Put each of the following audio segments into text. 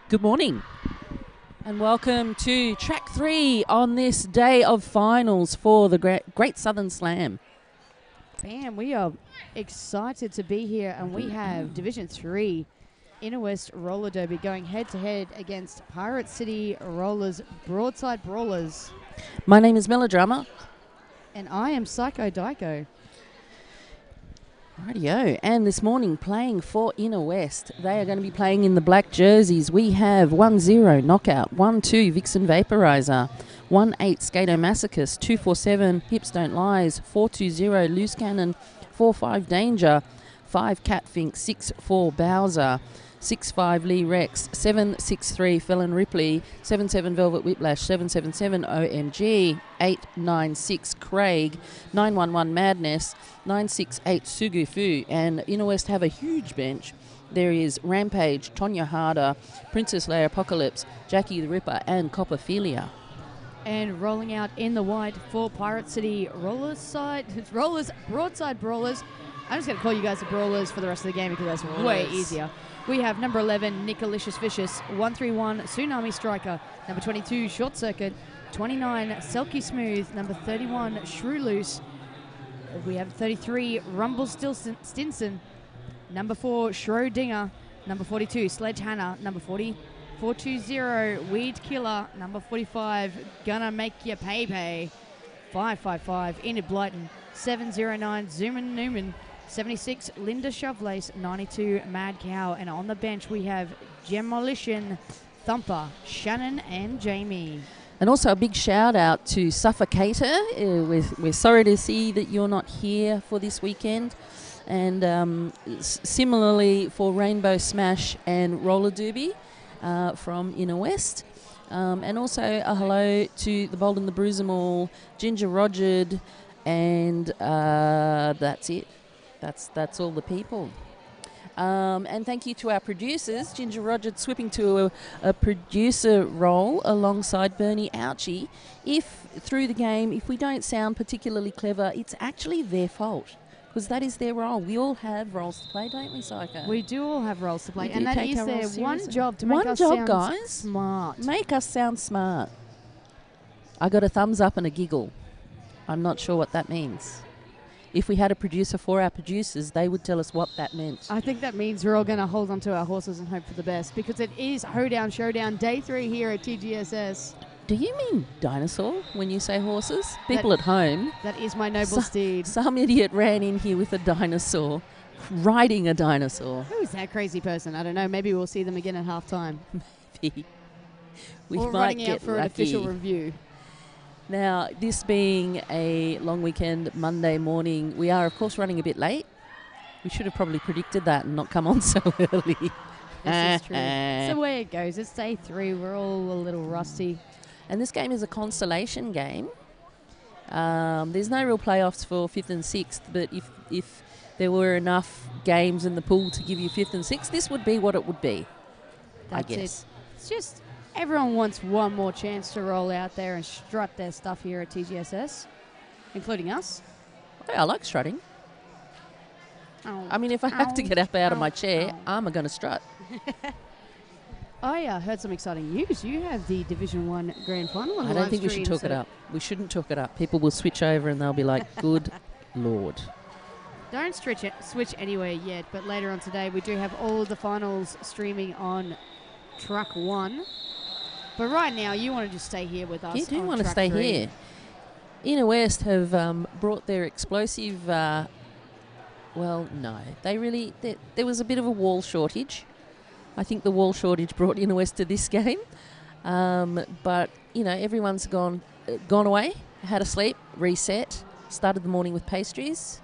Good morning and welcome to track 3 on this day of finals for the Great Southern Slam. Bam, we are excited to be here, and we have Division 3 Inner West Roller Derby going head-to-head against Pirate City Rollers Broadside Brawlers. My name is Melodrama. And I am Psycho Dyko. Rightio, and this morning playing for Inner West, they are going to be playing in the black jerseys. We have 1-0 Knockout, 1-2 Vixen Vaporizer, 1-8 Skater Masochist, 2-4-7 Hips Don't Lies, 4-2-0 Loose Cannon, 4-5 Danger, 5 Catfink, 6-4 Bowser, 6-5 Lee Rex, 7-6-3 Felon Ripley, 7-7 Velvet Whiplash, 7-7-7 OMG, 8-9-6 Craig, 9-1-1 Madness, 9-6-8 Sugufu, and Inner West have a huge bench. There is Rampage, Tonya Harder, Princess Leia Apocalypse, Jackie the Ripper, and Copperphilia. And rolling out in the white for Pirate City Broadside Brawlers. I'm just going to call you guys the Brawlers for the rest of the game because that's way easier. We have number 11, Nicolicious Vicious, 131, Tsunami Striker, number 22, Short Circuit, 29, Selkie Smooth, number 31, Shrew Loose. We have 33, Rumble Stinson, number 4, Schrodinger, number 42, Sledgehammer, number 40, 420, Weed Killer, number 45, Gonna Make Ya Pay, 555, Enid Blyton, 709, Zoomin Newman, 76, Linda Shovelace, 92, Mad Cow, and on the bench we have Demolition, Thumper, Shannon, and Jamie. And also a big shout out to Suffocator. We're sorry to see that you're not here for this weekend. And similarly for Rainbow Smash and Roller Derby from Inner West. And also a hello to the Bold and the Bruiser Mall, Ginger Rogered, and that's it. That's all the people. And thank you to our producers, Ginger Rogered swipping to a producer role alongside Bernie Ouchie. If through the game, if we don't sound particularly clever, it's actually their fault because that is their role. We all have roles to play, don't we, Psycho? We do all have roles to play, We and do that take is our their roles one seriously. job to make One us job, sound guys. smart. Make us sound smart. I got a thumbs up and a giggle. I'm not sure what that means. If we had a producer for our producers, they would tell us what that meant. I think that means we're all going to hold on to our horses and hope for the best because it is Hoedown Showdown Day 3 here at TGSS. Do you mean dinosaur when you say horses? People at home. That is my noble steed. Some idiot ran in here with a dinosaur, riding a dinosaur. Who is that crazy person? I don't know. Maybe we'll see them again at halftime. Maybe. We or might running get out for lucky. an official review. Now, this being a long weekend, Monday morning, we are, of course, running a bit late. We should have probably predicted that and not come on so early. This is true. It's the way it goes. It's day 3. We're all a little rusty. And this game is a consolation game. There's no real playoffs for 5th and 6th, but if there were enough games in the pool to give you 5th and 6th, this would be what it would be, I guess. It's just everyone wants one more chance to roll out there and strut their stuff here at TGSS, including us. I like strutting. I mean, if I have to get up out of my chair, I'm going to strut. I heard some exciting news. You have the Division 1 Grand Final on the I don't think we should talk it up. We shouldn't talk it up. People will switch over and they'll be like, good Lord. Don't switch anywhere yet, but later on today we do have all of the finals streaming on Track 1. But right now, you want to just stay here with us. You do on want to track stay 3. here. Inner West have brought their explosive... well, no. There was a bit of a wall shortage. I think the wall shortage brought Inner West to this game. But, you know, everyone's gone away, had a sleep, reset, started the morning with pastries.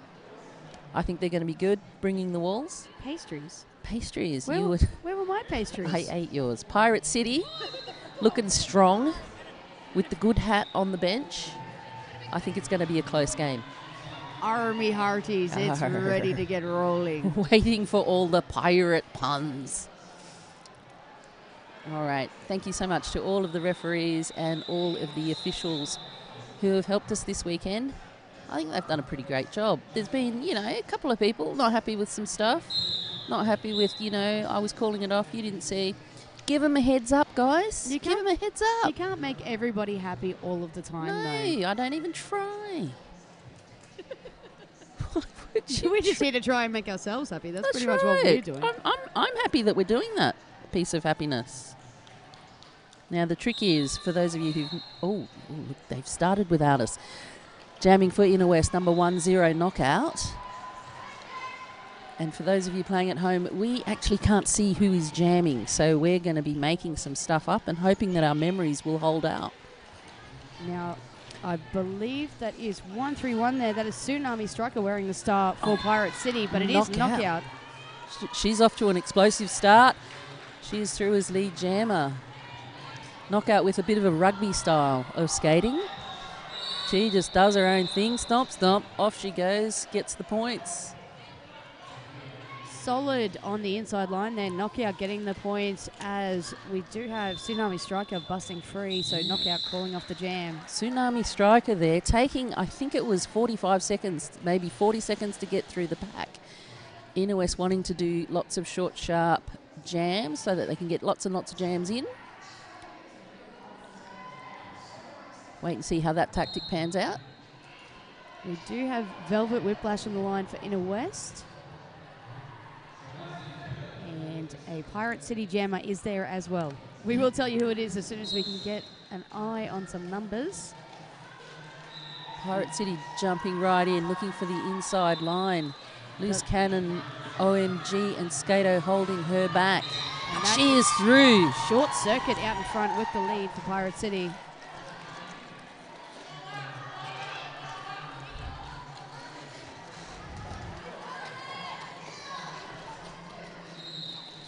I think they're going to be good, bringing the walls. Pastries? Pastries. Where were my pastries? I ate yours. Pirate City, looking strong with the good hat on the bench. I think it's going to be a close game. Army Hearties, it's ready to get rolling. Waiting for all the pirate puns. All right. Thank you so much to all of the referees and all of the officials who have helped us this weekend. I think they've done a pretty great job. There's been, you know, a couple of people not happy with some stuff, not happy with, you know, I was calling it off, you didn't see. Give them a heads up, guys. Give them a heads up. You can't make everybody happy all of the time, though. No, I don't even try. We're just here to try and make ourselves happy. That's pretty much what we're doing. I'm happy that we're doing that piece of happiness. Now, the trick is, for those of you who've... Oh, look, they've started without us. Jamming for Inner West, number 10, knockout. And for those of you playing at home, we actually can't see who is jamming, so we're going to be making some stuff up and hoping that our memories will hold out. Now, I believe that is 131 there. That is Tsunami Striker wearing the star for Pirate City, but it is knockout. She's off to an explosive start. She is through as lead jammer. Knockout with a bit of a rugby style of skating. She just does her own thing. Stomp, stomp. Off she goes. Gets the points. Solid on the inside line there. Knockout getting the points as we do have Tsunami Striker busting free. So Knockout calling off the jam. Tsunami Striker there taking, I think it was 45 seconds, maybe 40 seconds to get through the pack. Inner West wanting to do lots of short, sharp jams so that they can get lots and lots of jams in. Wait and see how that tactic pans out. We do have Velvet Whiplash on the line for Inner West. And a Pirate City jammer is there as well. We will tell you who it is as soon as we can get an eye on some numbers. Pirate City jumping right in, looking for the inside line. Loose Cannon, OMG and Skato holding her back. And she is through. Short circuit out in front with the lead for Pirate City.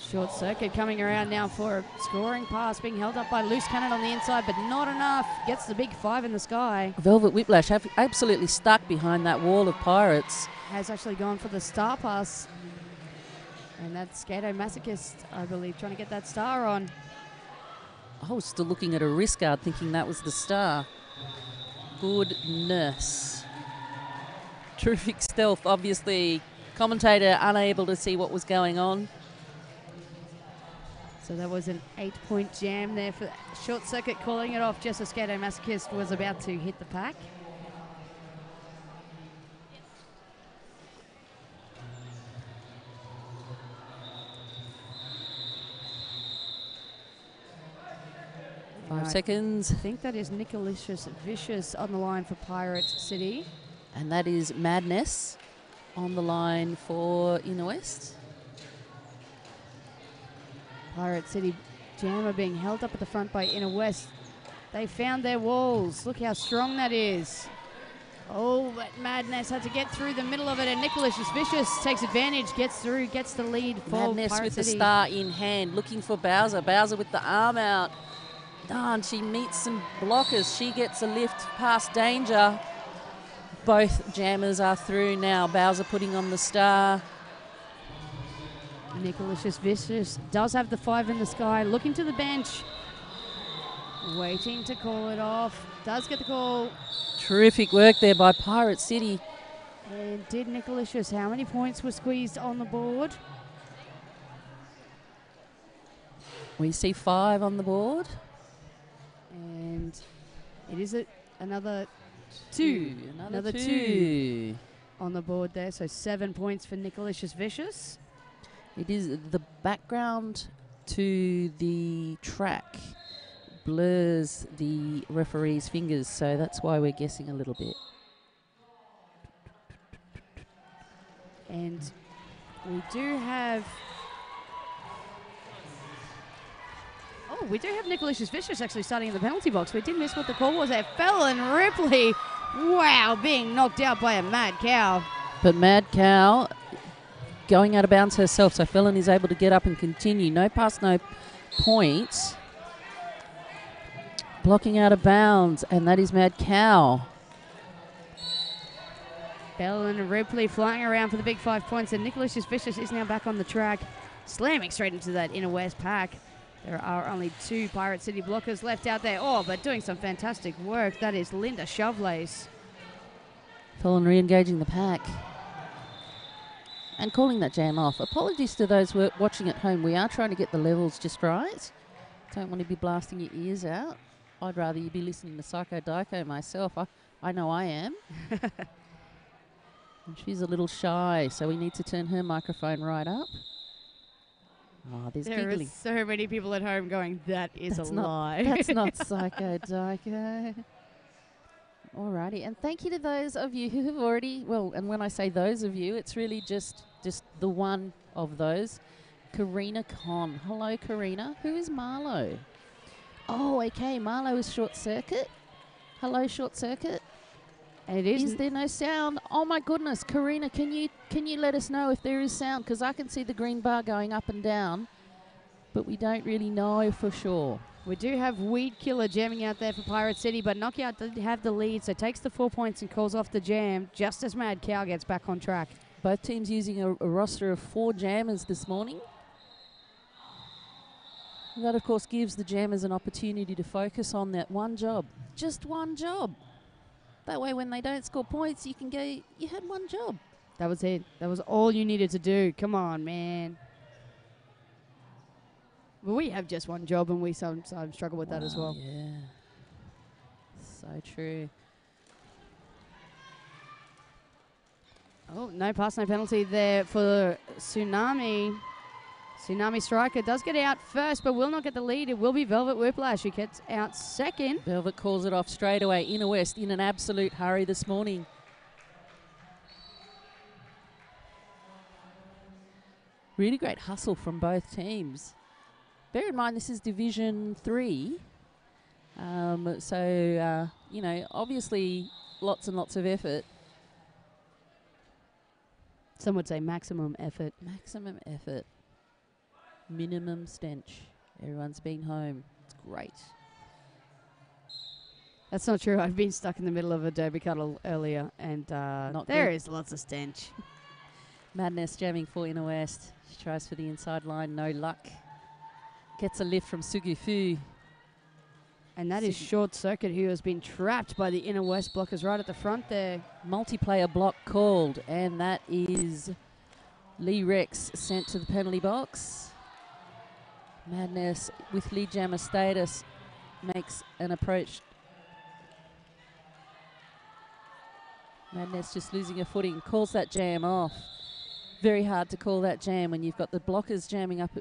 Short circuit coming around now for a scoring pass, being held up by Loose Cannon on the inside, but not enough. Gets the big 5 in the sky. Velvet Whiplash absolutely stuck behind that wall of Pirates. Has actually gone for the star pass. And that's Skato Masochist, I believe, trying to get that star on. I was still looking at a wrist guard thinking that was the star. Goodness. Terrific stealth, obviously. Commentator unable to see what was going on. So that was an 8-point jam there for Short Circuit calling it off just as Skato Masochist was about to hit the pack. Five seconds. I think that is Nicolicious Vicious on the line for Pirate City. And that is Madness on the line for Inner West. Pirate City jammer being held up at the front by Inner West. They found their walls. Look how strong that is. Oh, but Madness had to get through the middle of it, and Nicolicious Vicious takes advantage, gets through, gets the lead for Madness Pirate with City. the star in hand, looking for Bowser. Bowser with the arm out. And she meets some blockers. She gets a lift past Danger. Both jammers are through now. Bowser putting on the star. Nicolicious Vicious does have the 5 in the sky, looking to the bench, waiting to call it off. Does get the call. Terrific work there by Pirate City. And did Nicolicious, how many points were squeezed on the board? We see 5 on the board. And it is another 2. Another 2 on the board there, so 7 points for Nicolicious Vicious. It is the background to the track blurs the referee's fingers, so that's why we're guessing a little bit. And we do have... Oh, we do have Nicolicious Vicious actually starting in the penalty box. We did miss what the call was there. Felon Ripley, wow, being knocked out by a Mad Cow. But Mad Cow going out of bounds herself, so Felon is able to get up and continue. No pass, no points. Blocking out of bounds, and that is Mad Cow. Felon Ripley flying around for the big 5 points, and Nicolicious Vicious is now back on the track, slamming straight into that Inner West pack. There are only 2 Pirate City blockers left out there. Oh, but doing some fantastic work. That is Linda Shovelace. Felon re-engaging the pack. And calling that jam off. Apologies to those watching at home. We are trying to get the levels just right. Don't want to be blasting your ears out. I'd rather you be listening to Psycho Dyko myself. I know I am. And she's a little shy, so we need to turn her microphone right up. Oh, there's giggling. There are so many people at home going, that is a lie. That's not Psycho Dyko. Alrighty, and thank you to those of you who have already, well, and when I say those of you, it's really just the one of those. Karina Con. Hello, Karina. Who is Marlo? Oh, okay, Marlo is Short Circuit. Hello, Short Circuit. It is. Is there no sound? Oh my goodness, Karina, can you let us know if there is sound? Because I can see the green bar going up and down, but we don't really know for sure. We do have Weed Killer jamming out there for Pirate City, but Knockout did have the lead, so takes the 4 points and calls off the jam just as Mad Cow gets back on track. Both teams using a roster of 4 jammers this morning. That, of course, gives the jammers an opportunity to focus on that one job. Just one job. That way, when they don't score points, you can go, you had one job. That was it. That was all you needed to do. Come on, man. Well, we have just one job, and we sometimes struggle with that as well. Yeah. So true. Oh, no pass, no penalty there for Tsunami. Tsunami Striker does get out first, but will not get the lead. It will be Velvet Whiplash who gets out second. Velvet calls it off straight away. Inner West in an absolute hurry this morning. Really great hustle from both teams. Bear in mind, this is Division 3. So, you know, obviously lots and lots of effort. Some would say maximum effort. Maximum effort. Minimum stench. Everyone's been home. It's great. That's not true. I've been stuck in the middle of a derby cuddle earlier, and there is lots of stench. Madness jamming for Inner West. She tries for the inside line. No luck. Gets a lift from Sugufu. And that is Short Circuit, who has been trapped by the Inner West blockers right at the front there. Multiplayer block called, and that is Lee Rex sent to the penalty box. Madness with lead jammer status makes an approach. Madness just losing her footing, calls that jam off. Very hard to call that jam when you've got the blockers jamming up,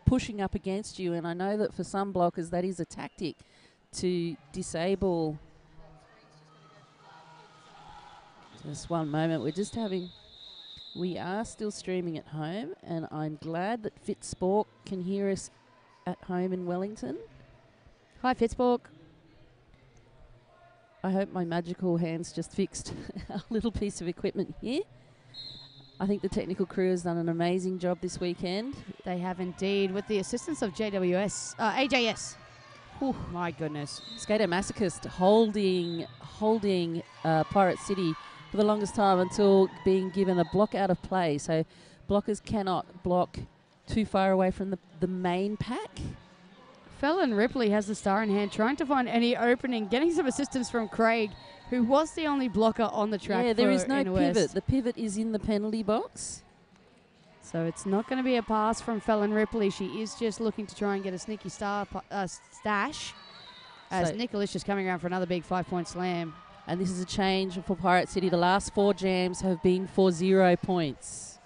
pushing up against you, and I know that for some blockers that is a tactic to disable. Just one moment, we are still streaming at home, and I'm glad that Fitzsport can hear us at home in Wellington. Hi, Fitzborg. I hope my magical hands just fixed a little piece of equipment here. I think the technical crew has done an amazing job this weekend. They have indeed, with the assistance of AJS. Ooh. My goodness. Skater Masochist holding Pirate City for the longest time until being given a block out of play. So blockers cannot block too far away from the main pack. Felon Ripley has the star in hand, trying to find any opening, getting some assistance from Craig, who was the only blocker on the track. Yeah, there is no Inner pivot. West. The pivot is in the penalty box. So it's not going to be a pass from Felon Ripley. She is just looking to try and get a sneaky stash, as Nicholas is coming around for another big 5-point slam. And this is a change for Pirate City. The last 4 jams have been for 0 points.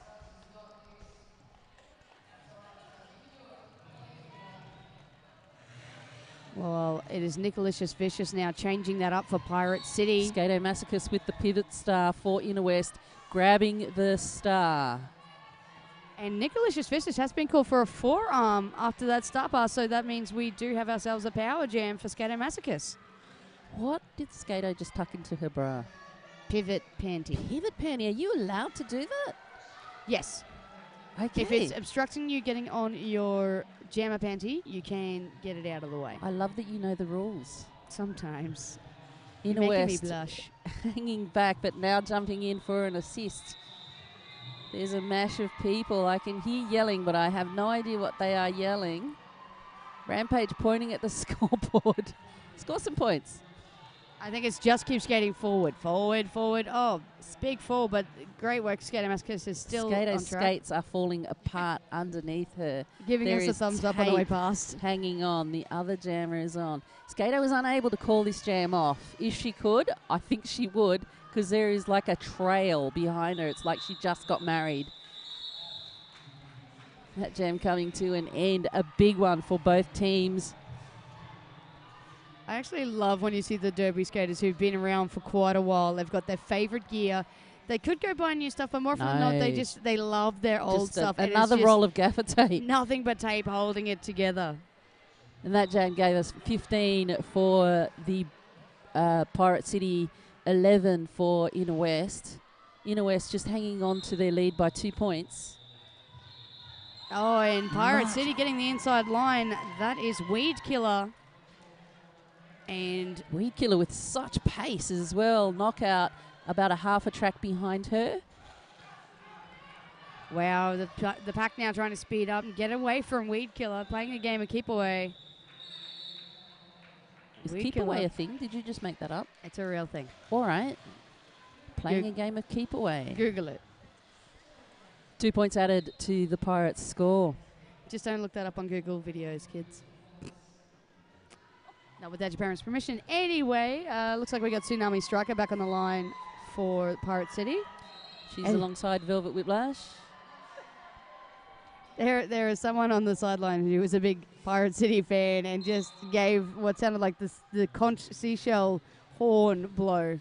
Well, it is Nicolicious Vicious now changing that up for Pirate City. Skato Masochist with the pivot star for Inner West, grabbing the star. And Nicolicious Vicious has been called for a forearm after that star pass, so that means we do have ourselves a power jam for Skato Masochist. What did Skato just tuck into her bra? Pivot panty. Pivot panty. Are you allowed to do that? Yes. Okay. If it's obstructing you getting on your jammer panty, you can get it out of the way. I love that you know the rules. Sometimes. Inner You're making West me blush. hanging back, but now jumping in for an assist. There's a mash of people. I can hear yelling, but I have no idea what they are yelling. Rampage pointing at the scoreboard. Score some points. I think it's just keep skating forward. Forward. Oh, big fall, but great work skating. Mascus is still Skato's on track. skates are falling apart underneath her. Giving There us a is thumbs up on the way tape past. hanging on. The other jammer is on. Skato was unable to call this jam off. If she could, I think she would, because there is like a trail behind her. It's like she just got married. That jam coming to an end. A big one for both teams. I actually love when you see the derby skaters who've been around for quite a while. They've got their favourite gear. They could go buy new stuff, but more often than not, they love their old stuff. Another roll of gaffer tape. Nothing but tape holding it together. And that jam gave us 15 for the Pirate City, 11 for Inner West. Inner West just hanging on to their lead by 2 points. Oh, and Pirate City getting the inside line. That is Weed Killer. And Weed Killer with such pace as well. Knockout about a half a track behind her. Wow, the pack now trying to speed up and get away from Weed Killer, playing a game of keep away. Is keep away a thing? Did you just make that up? It's a real thing. All right. Playing a game of keep away. Google it. 2 points added to the Pirates' score. Just don't look that up on Google videos, kids. Not without your parents' permission. Anyway, looks like we got Tsunami Striker back on the line for Pirate City. She's alongside Velvet Whiplash. There is someone on the sideline who was a big Pirate City fan and just gave what sounded like the conch seashell horn blow.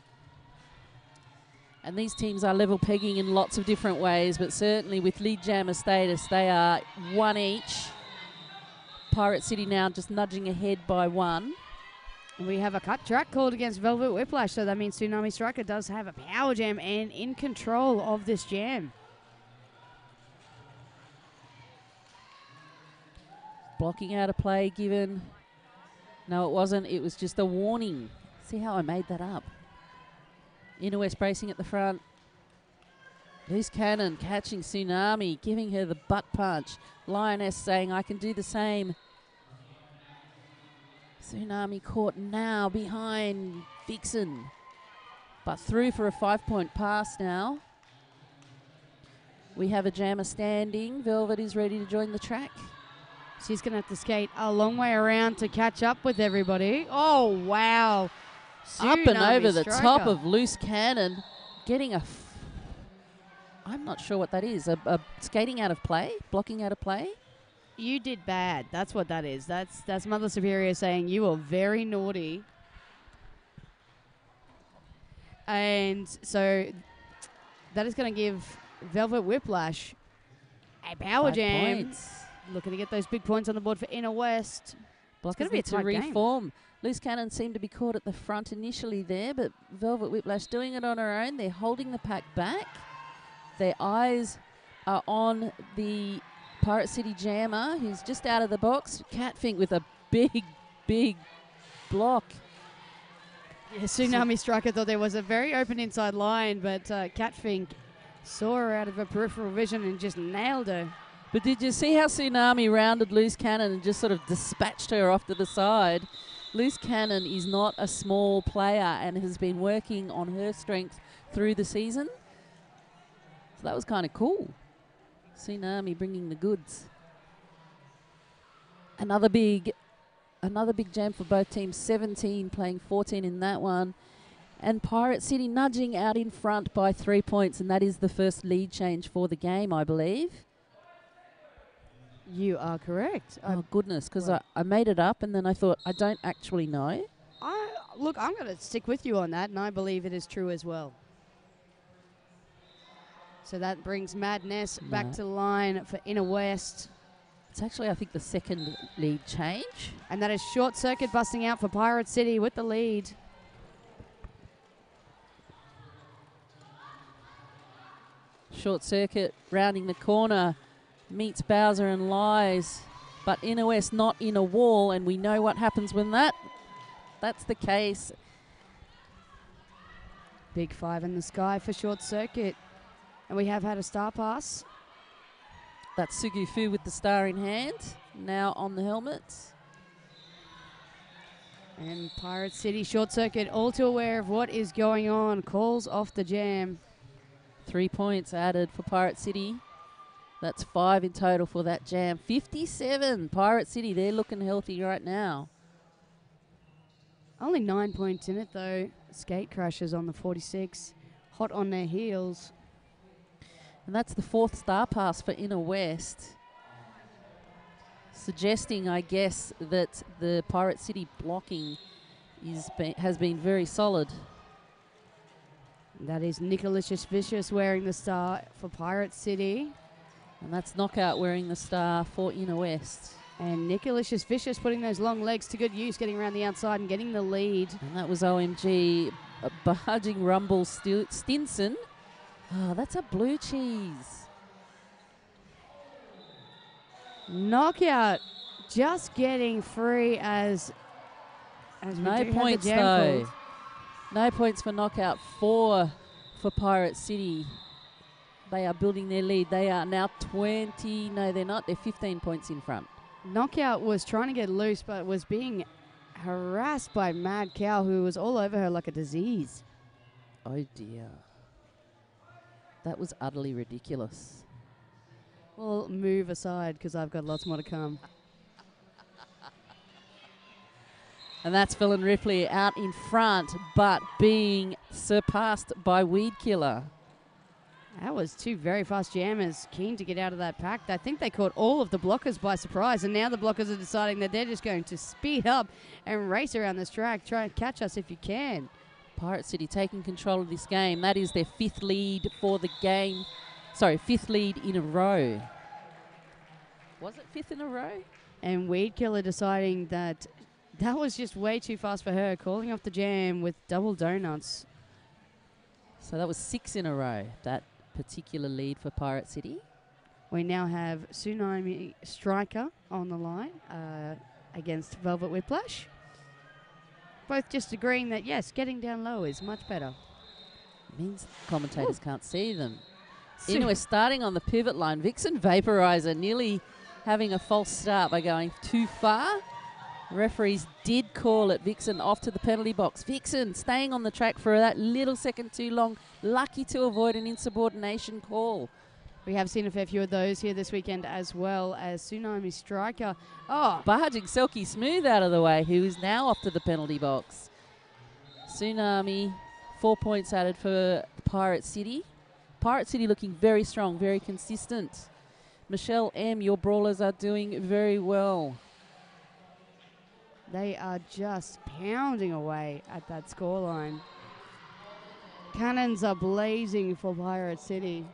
And these teams are level pegging in lots of different ways, but certainly with lead jammer status, they are one each. Pirate City now just nudging ahead by 1. We have a cut track called against Velvet Whiplash, so that means Tsunami Striker does have a power jam and in control of this jam. Blocking out a play given. No, it wasn't. It was just a warning. See how I made that up? Inner West bracing at the front. Loose Cannon catching Tsunami, giving her the butt punch. Lioness saying, I can do the same. Tsunami caught now behind Vixen. But through for a 5-point pass now. We have a jammer standing. Velvet is ready to join the track. She's going to have to skate a long way around to catch up with everybody. Oh, wow. Up and over the Striker. top of Loose Cannon. Getting I'm not sure what that is. A skating out of play? Blocking out of play? You did bad. That's what that is. That's Mother Superior saying you were very naughty. And so that is going to give Velvet Whiplash a power 5 jam. points. Looking to get those big points on the board for Inner West. Blockers gonna be a need to tight game. reform. Loose Cannon seemed to be caught at the front initially there, but Velvet Whiplash doing it on her own. They're holding the pack back. Their eyes are on the Pirate City jammer, who's just out of the box. Catfink with a big, big block. Yeah, Tsunami Striker thought there was a very open inside line, but Catfink saw her out of her peripheral vision and just nailed her. But did you see how Tsunami rounded Loose Cannon and just sort of dispatched her off to the side? Loose Cannon is not a small player and has been working on her strength through the season. So that was kind of cool. Tsunami bringing the goods. Another big jam for both teams. 17 playing 14 in that one. And Pirate City nudging out in front by 3 points, and that is the first lead change for the game, I believe. You are correct. Oh, goodness, because I made it up and then I thought, I don't actually know. Look, I'm going to stick with you on that, and I believe it is true as well. So that brings Madness back to line for Inner West. It's actually, I think, the second lead change. And that is Short Circuit busting out for Pirate City with the lead. Short Circuit rounding the corner. Meets Bowser and Lies, but Inner West not in a wall, and we know what happens when that's the case. Big 5 in the sky for Short Circuit. And we have had a star pass. That's Sugu Fu with the star in hand, now on the helmet. And Pirate City Short Circuit, all too aware of what is going on, calls off the jam. 3 points added for Pirate City. That's 5 in total for that jam. 57, Pirate City, they're looking healthy right now. Only 9 points in it though. Skate Crashers on the 46, hot on their heels. And that's the 4th star pass for Inner West. Suggesting, I guess, that the Pirate City blocking has been very solid. That is Nicolicious Vicious wearing the star for Pirate City. And that's Knockout wearing the star for Inner West. And Nicolicious Vicious putting those long legs to good use, getting around the outside and getting the lead. And that was OMG, a barging rumble Stinson. Oh, that's a blue cheese. Knockout just getting free as no points though. No points for Knockout. 4 for Pirate City. They are building their lead. They are now 20. No, they're not. They're 15 points in front. Knockout was trying to get loose, but was being harassed by Mad Cow, who was all over her like a disease. Oh dear. That was utterly ridiculous. We'll move aside because I've got lots more to come. And that's Phil and Ripley out in front, but being surpassed by Weed Killer. That was 2 very fast jammers keen to get out of that pack. I think they caught all of the blockers by surprise, and now the blockers are deciding that they're just going to speed up and race around this track. Try and catch us if you can. Pirate City taking control of this game. That is their 5th lead for the game. Sorry, 5th lead in a row. Was it 5th in a row? And Weed Killer deciding that was just way too fast for her, calling off the jam with double donuts. So that was 6 in a row, that particular lead for Pirate City. We now have Tsunami Striker on the line against Velvet Whiplash. Both just agreeing that, yes, getting down low is much better. Means commentators can't see them. Anyway, starting on the pivot line, Vixen Vaporizer nearly having a false start by going too far. Referees did call it Vixen off to the penalty box. Vixen staying on the track for that little second too long. Lucky to avoid an insubordination call. We have seen a fair few of those here this weekend, as well as Tsunami Striker. Oh, barging Selkie Smooth out of the way, who is now off to the penalty box. Tsunami, 4 points added for Pirate City. Pirate City looking very strong, very consistent. Michelle M., your brawlers are doing very well. They are just pounding away at that scoreline. Cannons are blazing for Pirate City.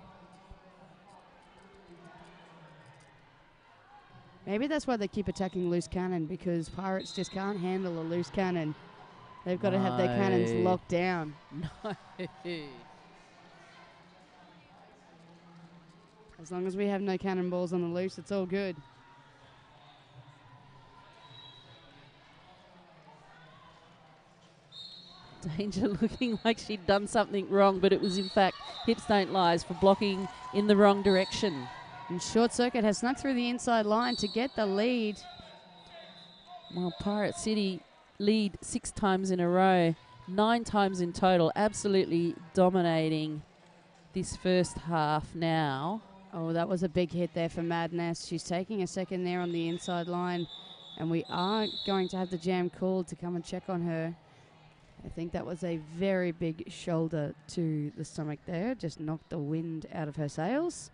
Maybe that's why they keep attacking loose cannon, because Pirates just can't handle a loose cannon. They've got to have their cannons locked down. No. As long as we have no cannonballs on the loose, it's all good. Danger looking like she'd done something wrong, but it was in fact hips don't lies for blocking in the wrong direction. And Short Circuit has snuck through the inside line to get the lead. Well, Pirate City lead 6 times in a row, 9 times in total, absolutely dominating this first half now. Oh, that was a big hit there for Madness. She's taking a second there on the inside line, and we are going to have the jam called to come and check on her. I think that was a very big shoulder to the stomach there. Just knocked the wind out of her sails.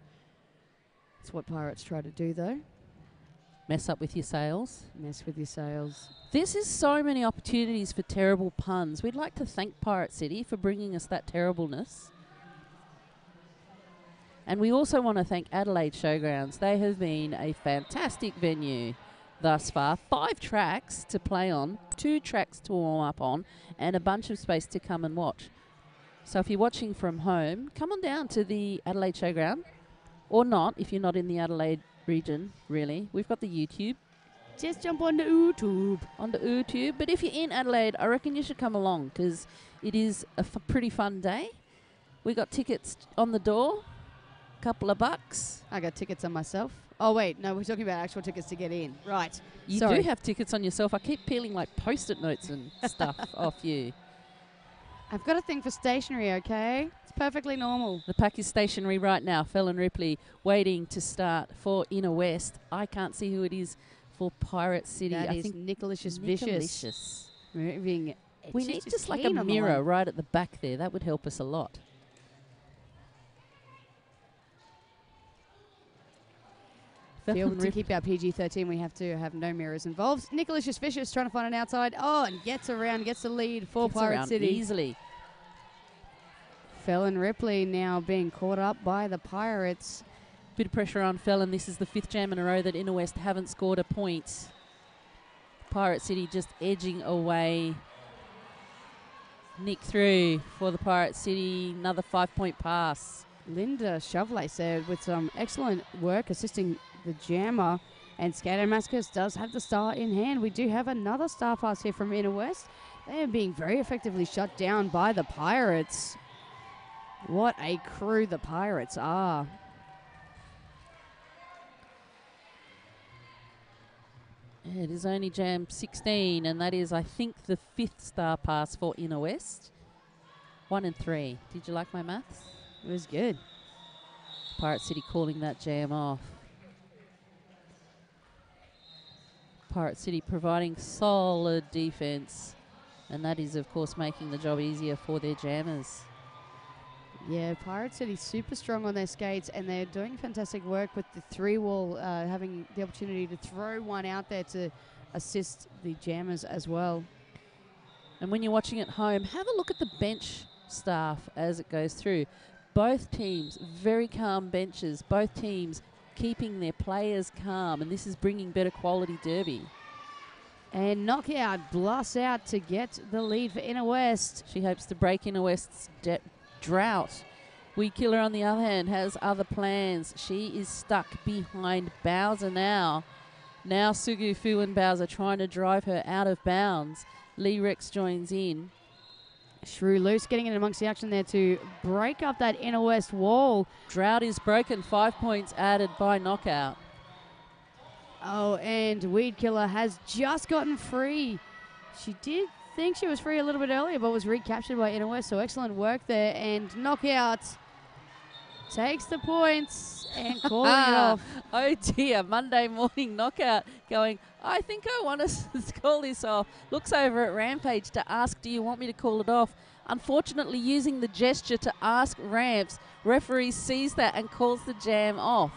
That's what Pirates try to do, though. Mess up with your sails. Mess with your sails. This is so many opportunities for terrible puns. We'd like to thank Pirate City for bringing us that terribleness. And we also want to thank Adelaide Showgrounds. They have been a fantastic venue thus far. 5 tracks to play on, 2 tracks to warm up on, and a bunch of space to come and watch. So if you're watching from home, come on down to the Adelaide Showground, or not if you're not in the Adelaide region, really. We've got the YouTube. Just jump onto YouTube. Onto YouTube. But if you're in Adelaide, I reckon you should come along, because it is a pretty fun day. We got tickets on the door. couple of bucks. I got tickets on myself. Oh, wait. No, we're talking about actual tickets to get in. Right. You Sorry. do have tickets on yourself. I keep peeling like Post-it notes and stuff off you. I've got a thing for stationery, okay? It's perfectly normal. The pack is stationary right now. Fallon Ripley waiting to start for Inner West. I can't see who it is for Pirate City. That I is think Nicolicious Vicious. Vicious. Moving. We need just like a mirror right at the back there. That would help us a lot. Feel to keep our PG-13, we have to have no mirrors involved. Nicolicious Vicious trying to find an outside. Oh, and gets around, gets the lead for Pirate City. Easily. Fallon Ripley now being caught up by the Pirates. Bit of pressure on Fallon. This is the 5th jam in a row that Inner West haven't scored a point. Pirate City just edging away. Nick through for the Pirate City. Another 5-point pass. Linda Chauvelet said with some excellent work assisting the jammer, and Skater Mascus does have the star in hand. We do have another star pass here from Inner West. They are being very effectively shut down by the Pirates. What a crew the Pirates are. It is only jam 16, and that is, I think, the 5th star pass for Inner West. 1 and 3. Did you like my maths? It was good. Pirate City calling that jam off. Pirate City providing solid defense, and that is, of course, making the job easier for their jammers. Yeah, Pirate City super strong on their skates, and they're doing fantastic work with the 3-wall, having the opportunity to throw one out there to assist the jammers as well. And when you're watching at home, have a look at the bench staff as it goes through. Both teams, very calm benches. Both teams keeping their players calm, and this is bringing better quality derby. And Knockout blasts out to get the lead for Inner West. She hopes to break Inner West's drought. Weed Killer, on the other hand, has other plans. She is stuck behind Bowser now. Now Sugu Fu and Bowser trying to drive her out of bounds. Lee Rex joins in. Shrew Loose getting in amongst the action there to break up that Inner West wall. Drought is broken. 5 points added by Knockout. Oh, and Weed Killer has just gotten free. She did think she was free a little bit earlier, but was recaptured by Inner West, so excellent work there. And Knockout takes the points and calling it off. Oh dear, Monday morning Knockout going, I think I want to call this off. Looks over at Rampage to ask, do you want me to call it off? Unfortunately, using the gesture to ask Ramps, referee sees that and calls the jam off.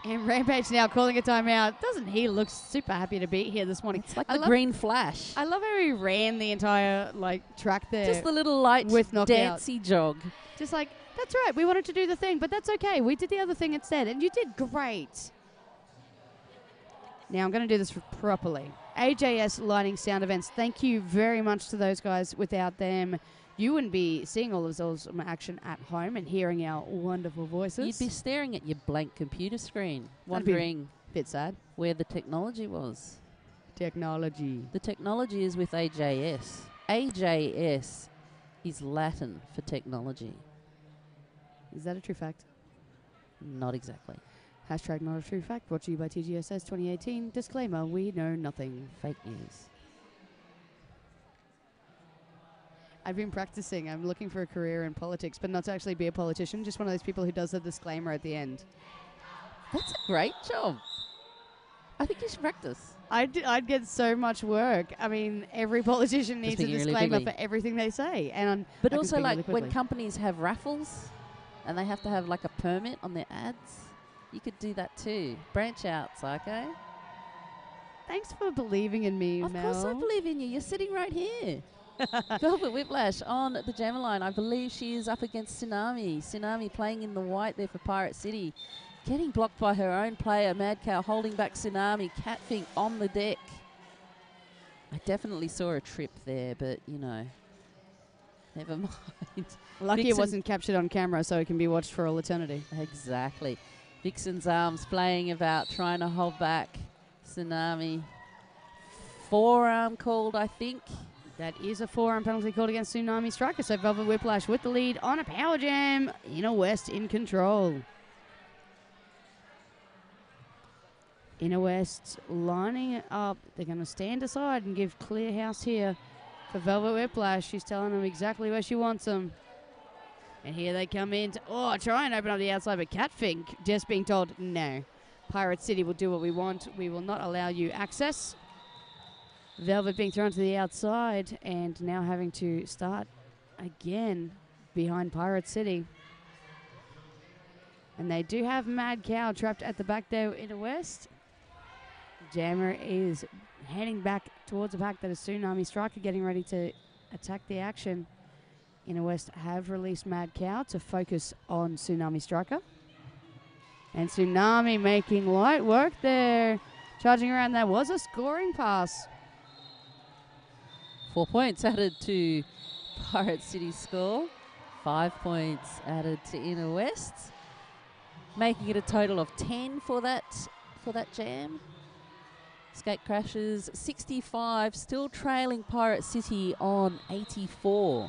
And Rampage now calling a timeout. Doesn't he look super happy to be here this morning? It's like the green flash. I love how he ran the entire track there. Just the little light with Knockout. dancey jog. Just like, that's right, we wanted to do the thing, but that's okay. We did the other thing instead, and you did great. Now I'm going to do this properly. AJS Lighting Sound Events, thank you very much to those guys. Without them, you wouldn't be seeing all of those action at home and hearing our wonderful voices. You'd be staring at your blank computer screen, wondering a bit sad where the technology was. Technology. The technology is with AJS. AJS is Latin for technology. Is that a true fact? Not exactly. Hashtag not a true fact, brought to you by TGSS 2018. Disclaimer, we know nothing. Fake news. I've been practicing. I'm looking for a career in politics, but not to actually be a politician. Just one of those people who does a disclaimer at the end. That's a great job. I think you should practice. I'd get so much work. I mean, every politician needs a disclaimer for everything they say. But also, like, when companies have raffles and they have to have, like, a permit on their ads, you could do that too. Branch out, Psycho. Thanks for believing in me, Of Mel. course I believe in you. You're sitting right here. Velvet Whiplash on the jammer line. I believe she is up against Tsunami. Tsunami playing in the white there for Pirate City. Getting blocked by her own player, Mad Cow, holding back Tsunami. Catfink on the deck. I definitely saw a trip there, but, you know, never mind. Lucky Vixen it wasn't captured on camera so it can be watched for all eternity. Exactly. Vixen's arms playing about, trying to hold back Tsunami. Forearm called, I think. That is a forearm penalty called against Tsunami Striker. So Velvet Whiplash with the lead on a power jam. Inner West in control. Inner West lining up. They're going to stand aside and give clear house here for Velvet Whiplash. She's telling them exactly where she wants them. And here they come in to, try and open up the outside, but Catfink just being told, no. Pirate City will do what we want. We will not allow you access. Velvet being thrown to the outside and now having to start again behind Pirate City. And they do have Mad Cow trapped at the back there in the West. Jammer is heading back towards the pack. That is Tsunami Striker getting ready to attack the action. Inner West have released Mad Cow to focus on Tsunami Striker. And Tsunami making light work there. Charging around, that was a scoring pass. 4 points added to Pirate City's score. 5 points added to Inner West, making it a total of 10 for that jam. Skate Crashes 65, still trailing Pirate City on 84.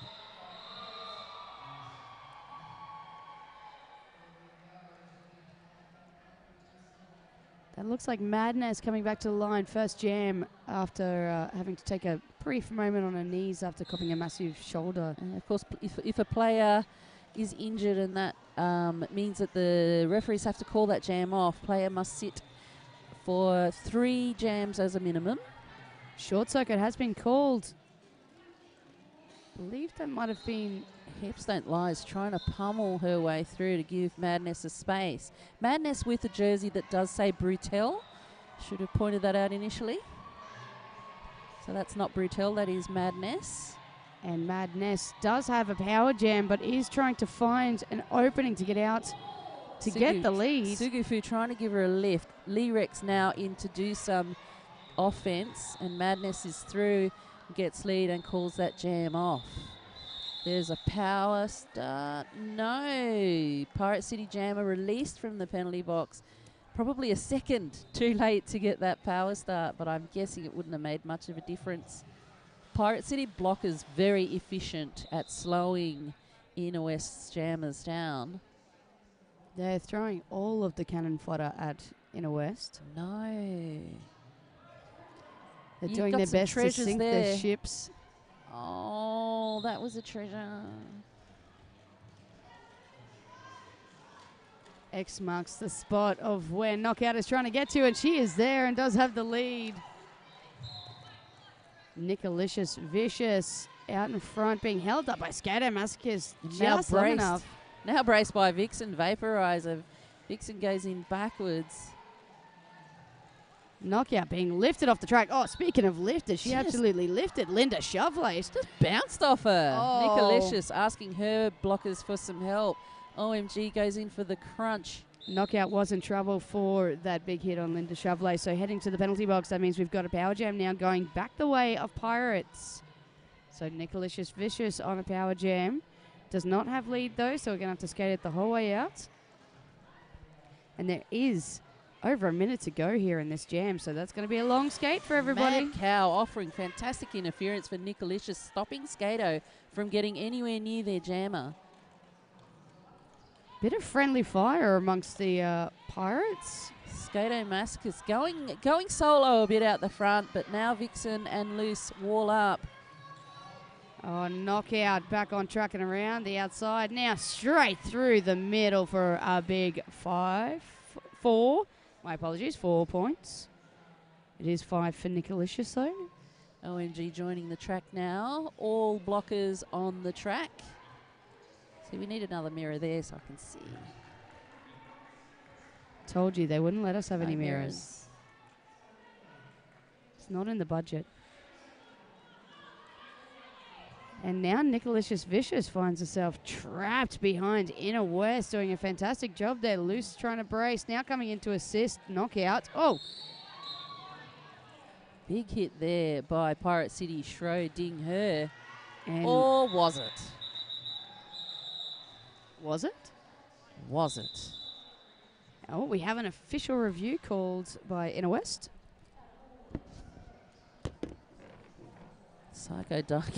That looks like Madness coming back to the line. First jam after having to take a brief moment on her knees after copping a massive shoulder. And of course, if a player is injured and that means that the referees have to call that jam off, player must sit for 3 jams as a minimum. Short circuit has been called. I believe that might have been... Hips Don't Lie's trying to pummel her way through to give Madness a space. Madness with a jersey that does say Brutel. Should have pointed that out initially. So that's not Brutel, that is Madness. And Madness does have a power jam, but is trying to find an opening to get out to get the lead. Sugufu trying to give her a lift. Lee Rex now in to do some offense, and Madness is through, gets lead and calls that jam off. There's a power start. No. Pirate City Jammer released from the penalty box. Probably a second too late to get that power start, but I'm guessing it wouldn't have made much of a difference. Pirate City blockers very efficient at slowing Inner West's jammers down. They're throwing all of the cannon fodder at Inner West. No. They're doing their best to sink their ships. Oh, that was a treasure. X marks the spot of where Knockout is trying to get to, and she is there and does have the lead. Nicolicious Vicious out in front, being held up by Skater Masochist just long enough. Now braced by Vixen Vaporizer. Vixen goes in backwards. Knockout being lifted off the track. Oh, speaking of lifted, she absolutely lifted Linda Shovelate. Just bounced off her. Oh. Nicolicious asking her blockers for some help. OMG goes in for the crunch. Knockout was in trouble for that big hit on Linda Shovelate. So heading to the penalty box, that means we've got a power jam now going back the way of Pirates. So Nicolicious Vicious on a power jam. Does not have lead though, so we're going to have to skate it the whole way out. And there is over a minute to go here in this jam, so that's going to be a long skate for everybody. Mad Cow offering fantastic interference for Nicolicious, stopping Skato from getting anywhere near their jammer. Bit of friendly fire amongst the Pirates. Skato Masochist going solo a bit out the front, but now Vixen and Loose wall up. Oh, Knockout back on track and around the outside. Now straight through the middle for a big 4. My apologies, 4 points. It is 5 for Nicolicious though. OMG joining the track now. All blockers on the track. See, we need another mirror there so I can see. Told you they wouldn't let us have any mirrors. It's not in the budget. And now Nicolicious Vicious finds herself trapped behind Inner West, doing a fantastic job there. Loose trying to brace, now coming in to assist. Knockout. Oh! Big hit there by Pirate City shrouding her. And or was it? Was it? Was it? Oh, we have an official review called by Inner West. Psycho Duck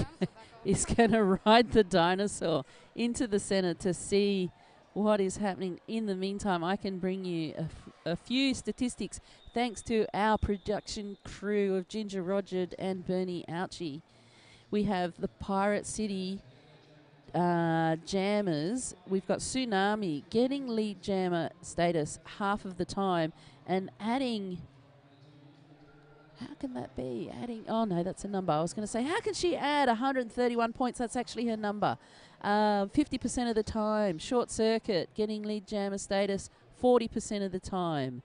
is going to ride the dinosaur into the center to see what is happening. In the meantime, I can bring you a few statistics thanks to our production crew of Ginger Rogered and Bernie Ouchie. We have the Pirate City jammers. We've got Tsunami getting lead jammer status half of the time and adding... How can that be? Adding... Oh, no, that's a number. I was going to say, how can she add 131 points? That's actually her number. 50% of the time. Short Circuit getting lead jammer status 40% of the time.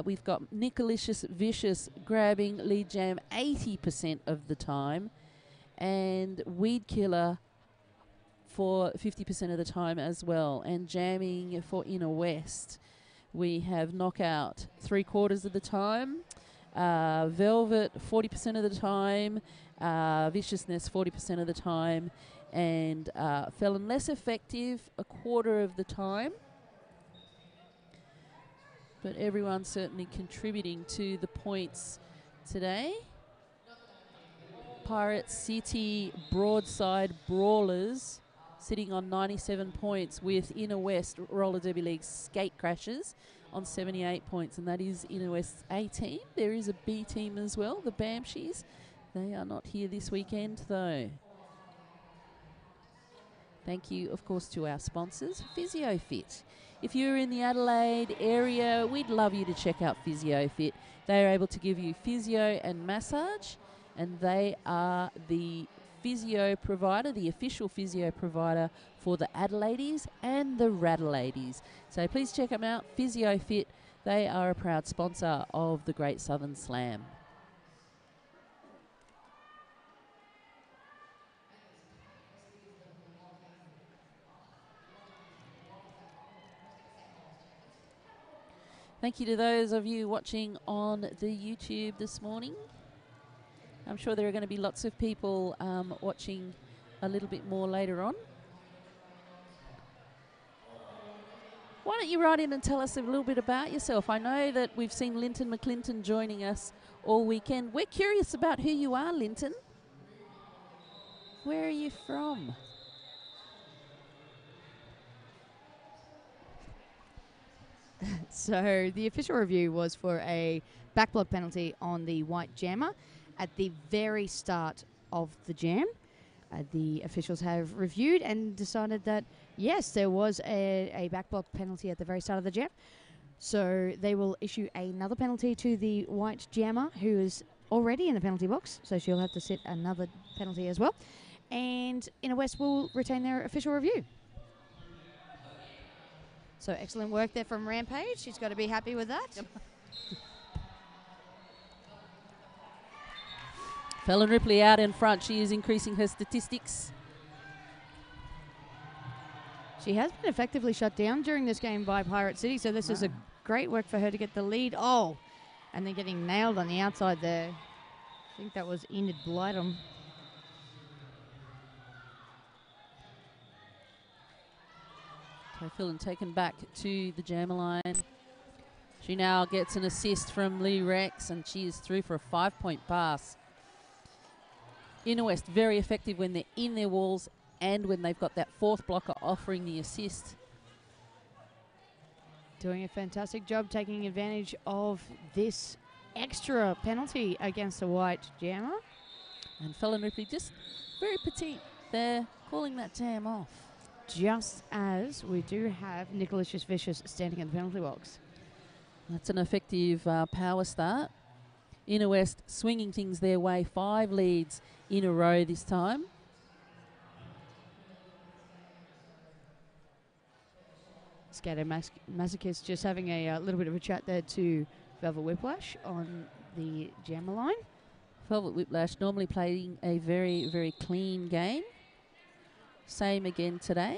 We've got Nicolicious Vicious grabbing lead jam 80% of the time. And Weed Killer for 50% of the time as well. And jamming for Inner West. We have Knockout 3/4 of the time. Velvet 40% of the time. Viciousness 40% of the time. And Felon less effective 1/4 of the time. But everyone's certainly contributing to the points today. Pirate City Broadside Brawlers sitting on 97 points with Inner West Roller Derby League Skate Crashers on 78 points, and that is Inner West's A team. There is a B team as well, the Bamshies. They are not here this weekend though. Thank you, of course, to our sponsors, PhysioFit. If you're in the Adelaide area, we'd love you to check out PhysioFit. They are able to give you physio and massage, and they are the physio provider, the official physio provider for the Adelaides and the Radalaides. So please check them out, PhysioFit. They are a proud sponsor of the Great Southern Slam. Thank you to those of you watching on the YouTube this morning. I'm sure there are going to be lots of people watching a little bit more later on. Why don't you write in and tell us a little bit about yourself? I know that we've seen Linton McClinton joining us all weekend. We're curious about who you are, Linton. Where are you from? So the official review was for a backblock penalty on the white jammer at the very start of the jam. The officials have reviewed and decided that, yes, there was a backblock penalty at the very start of the jam. So they will issue another penalty to the white jammer, who is already in the penalty box, so she'll have to sit another penalty as well. And Inner West will retain their official review. So excellent work there from Rampage. She's got to be happy with that. Yep. Felon Ripley out in front. She is increasing her statistics. She has been effectively shut down during this game by Pirate City, so this is a great work for her to get the lead. Oh, and then getting nailed on the outside there. I think that was Enid Blightum. So Felon taken back to the jammer line. She now gets an assist from Lee Rex, and she is through for a 5-point pass. Inner West very effective when they're in their walls and when they've got that fourth blocker offering the assist. Doing a fantastic job taking advantage of this extra penalty against the white jammer. And Felon Ripley just very petite there, calling that jam off. Just as we do have Nicolicious Vicious standing in the penalty box. That's an effective power start. Inner West swinging things their way, 5 leads in a row this time. Scatter Masochist just having a little bit of a chat there to Velvet Whiplash on the jammer line. Velvet Whiplash normally playing a very, very clean game. Same again today.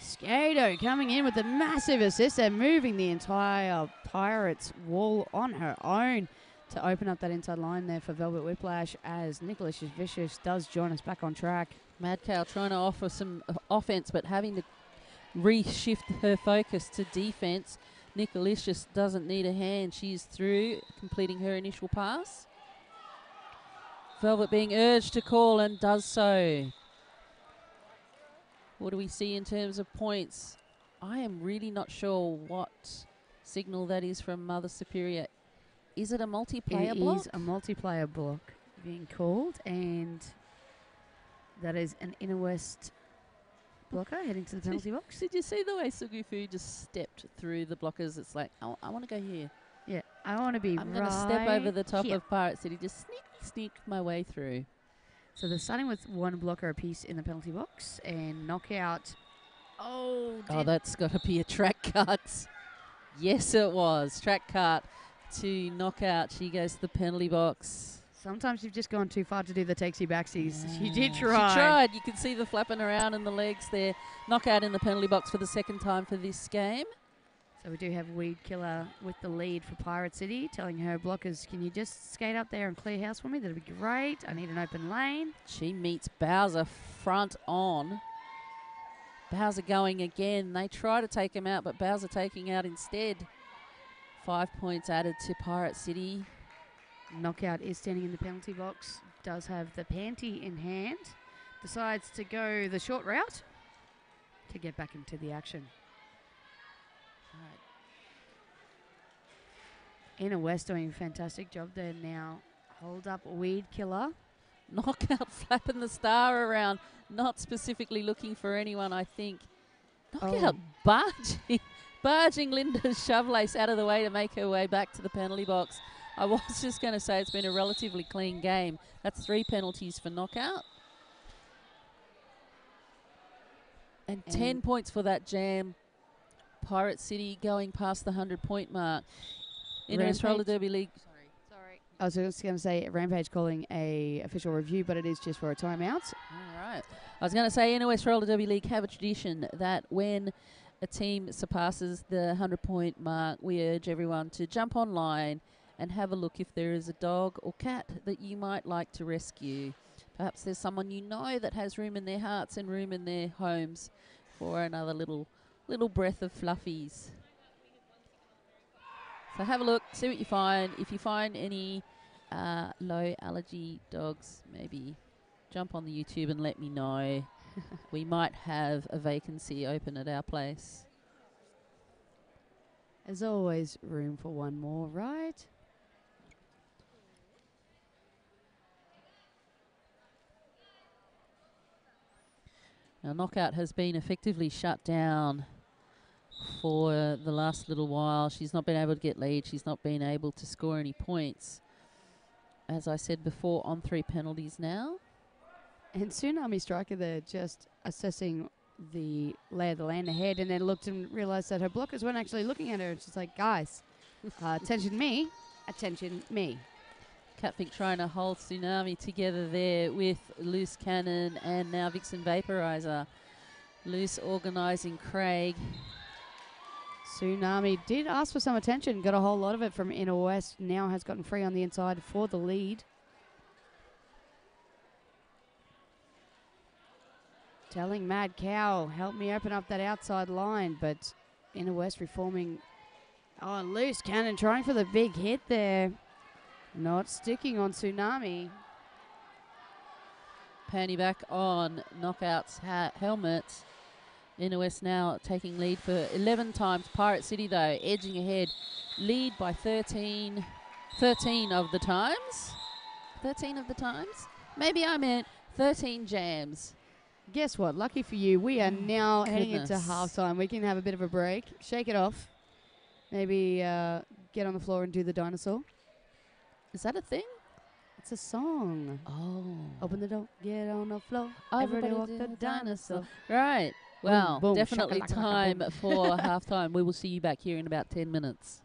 Skato coming in with a massive assist and moving the entire Pirates wall on her own to open up that inside line there for Velvet Whiplash as Nicolicious Vicious does join us back on track. Mad Cow trying to offer some offense but having to reshift her focus to defense. Nicolicious doesn't need a hand. She's through, completing her initial pass. Velvet being urged to call and does so. What do we see in terms of points? I am really not sure what signal that is from Mother Superior. Is it a multiplayer block? It is a multiplayer block being called, and that is an inner west blocker heading to the penalty box. Did you see the way Sugufu just stepped through the blockers? It's like, I want to go here. Yeah, I want to be I'm going to step over the top here. of Pirate City, just sneak my way through. So they're starting with one blocker apiece in the penalty box, and knockout. Oh, that's got to be a track cut. Yes, it was. Track cut to knockout. She goes to the penalty box. Sometimes you've just gone too far to do the takesy-backsies. Yeah. She did try. She tried. You can see the flapping around in the legs there. Knockout in the penalty box for the second time for this game. So we do have Weed Killer with the lead for Pirate City, telling her blockers, can you just skate up there and clear house for me? That'd be great. I need an open lane. She meets Bowser front on. Bowser going again. They try to take him out, but Bowser taking out instead. 5 points added to Pirate City. Knockout is standing in the penalty box, does have the panty in hand, decides to go the short route to get back into the action. Right. Inner West doing a fantastic job there now. Hold up Weed Killer. Knockout flapping the star around, not specifically looking for anyone, I think. Knockout barging Linda Shovelace out of the way to make her way back to the penalty box. I was just going to say it's been a relatively clean game. That's 3 penalties for Knockout. And 10 points for that jam. Pirate City going past the 100-point mark. Inner Roller Derby League. Sorry. I was just going to say Rampage calling a official review, but it is just for a timeout. All right. I was going to say Inner West Roller Derby League have a tradition that when a team surpasses the 100-point mark, we urge everyone to jump online and have a look if there is a dog or cat that you might like to rescue. Perhaps there's someone you know that has room in their hearts and room in their homes for another little breath of fluffies. So have a look, see what you find. If you find any low allergy dogs, maybe jump on the YouTube and let me know. We might have a vacancy open at our place. There's always room for one more, right? Now, Knockout has been effectively shut down for the last little while. She's not been able to get lead. She's not been able to score any points. As I said before, on 3 penalties now. And Tsunami Striker there just assessing the lay of the land ahead, and then looked and realised that her blockers weren't actually looking at her. And she's like, guys, attention me. Catfink trying to hold Tsunami together there with Loose Cannon and now Vixen Vaporizer. Loose organising Craig. Tsunami did ask for some attention, got a whole lot of it from Inner West, now has gotten free on the inside for the lead. Telling Mad Cow, help me open up that outside line, but Inner West reforming. Oh, Loose Cannon trying for the big hit there. Not sticking on Tsunami. Panty back on Knockout's helmet. Inner West now taking lead for 11 times. Pirate City, though, edging ahead. Lead by 13 of the times. 13 of the times? Maybe I meant 13 jams. Guess what? Lucky for you, we are now heading into Goodness. halftime. We can have a bit of a break, shake it off, maybe get on the floor and do the dinosaur. Is that a thing? It's a song. Oh. Open the door, get on the floor. Everybody walk do the dinosaur. Right. Well, boom, definitely shakalaka, time boom. for halftime. We will see you back here in about 10 minutes.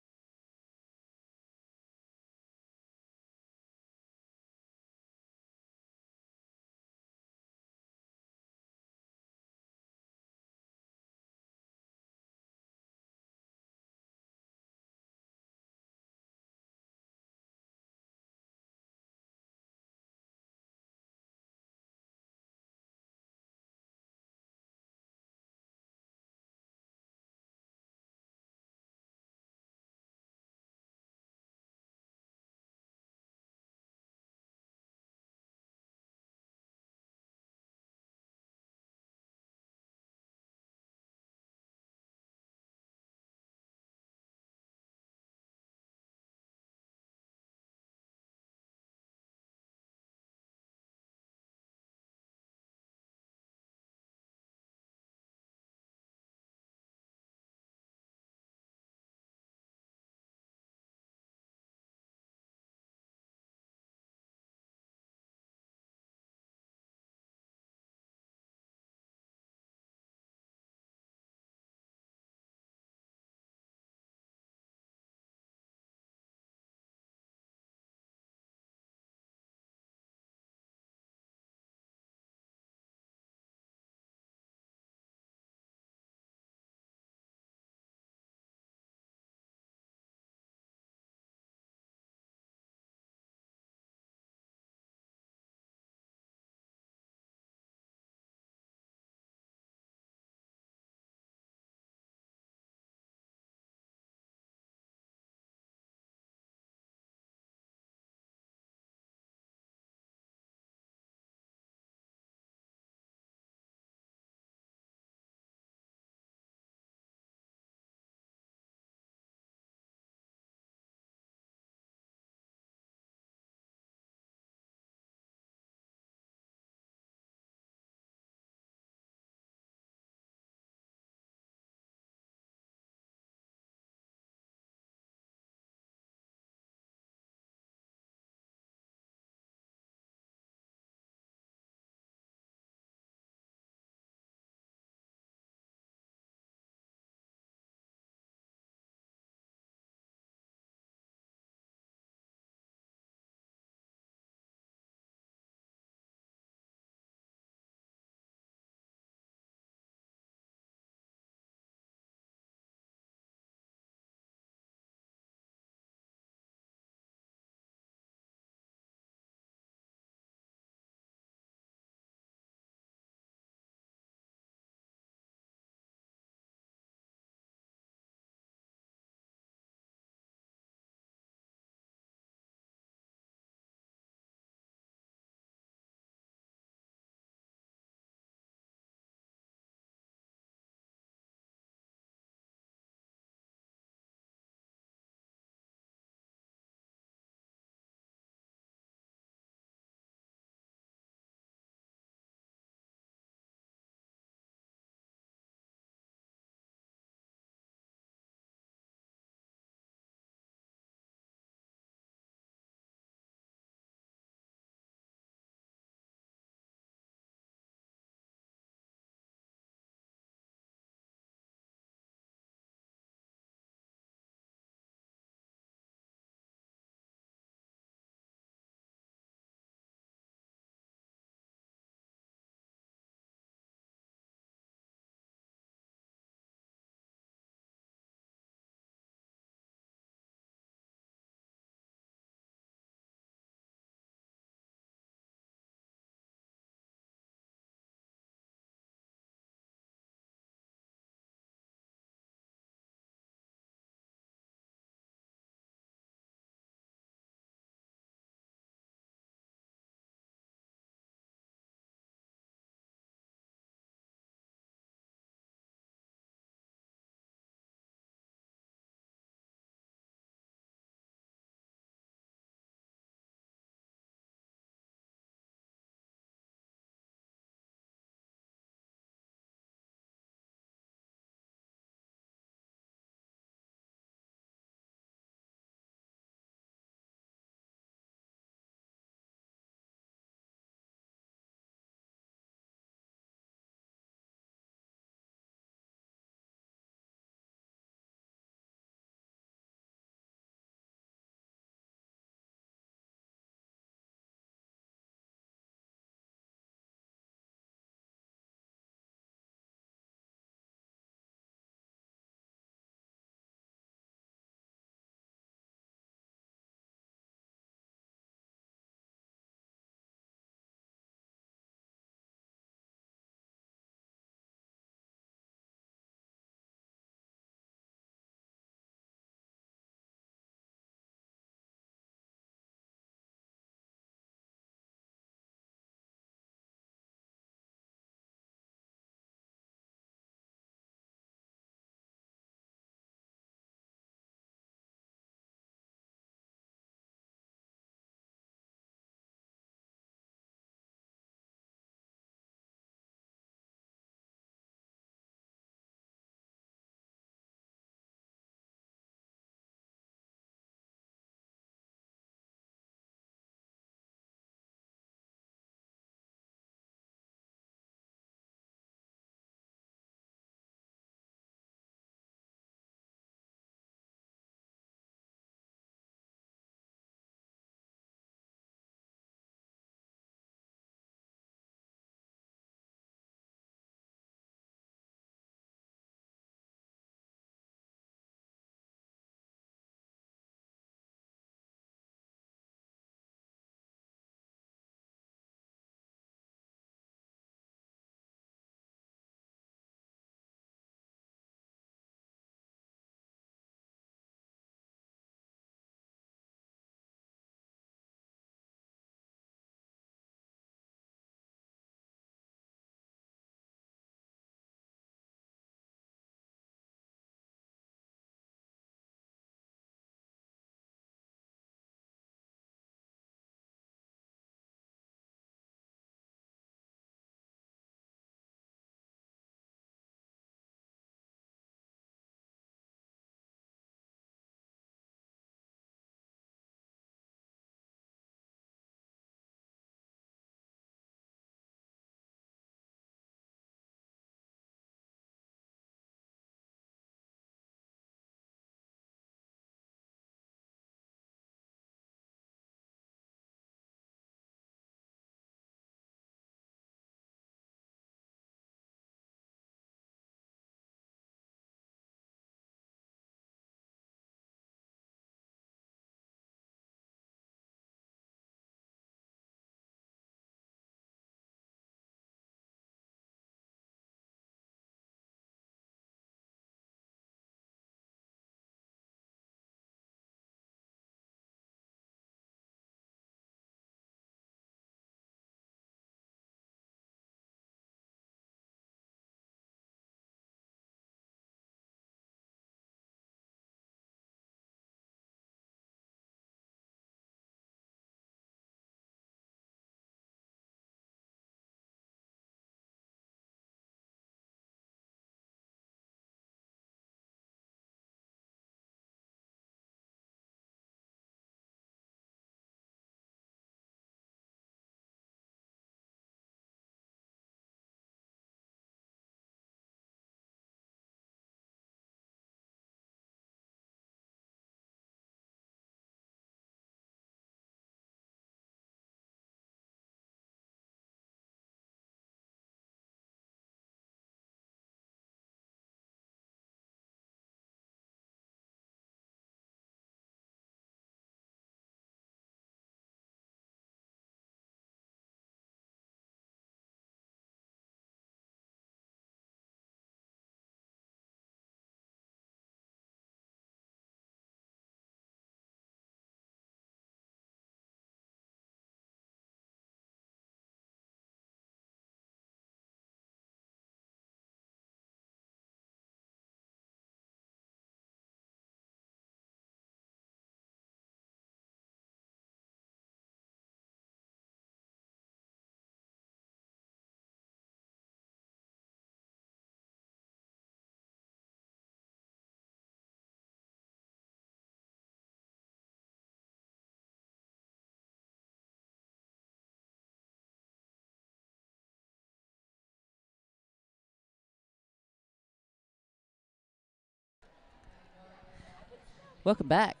Welcome back.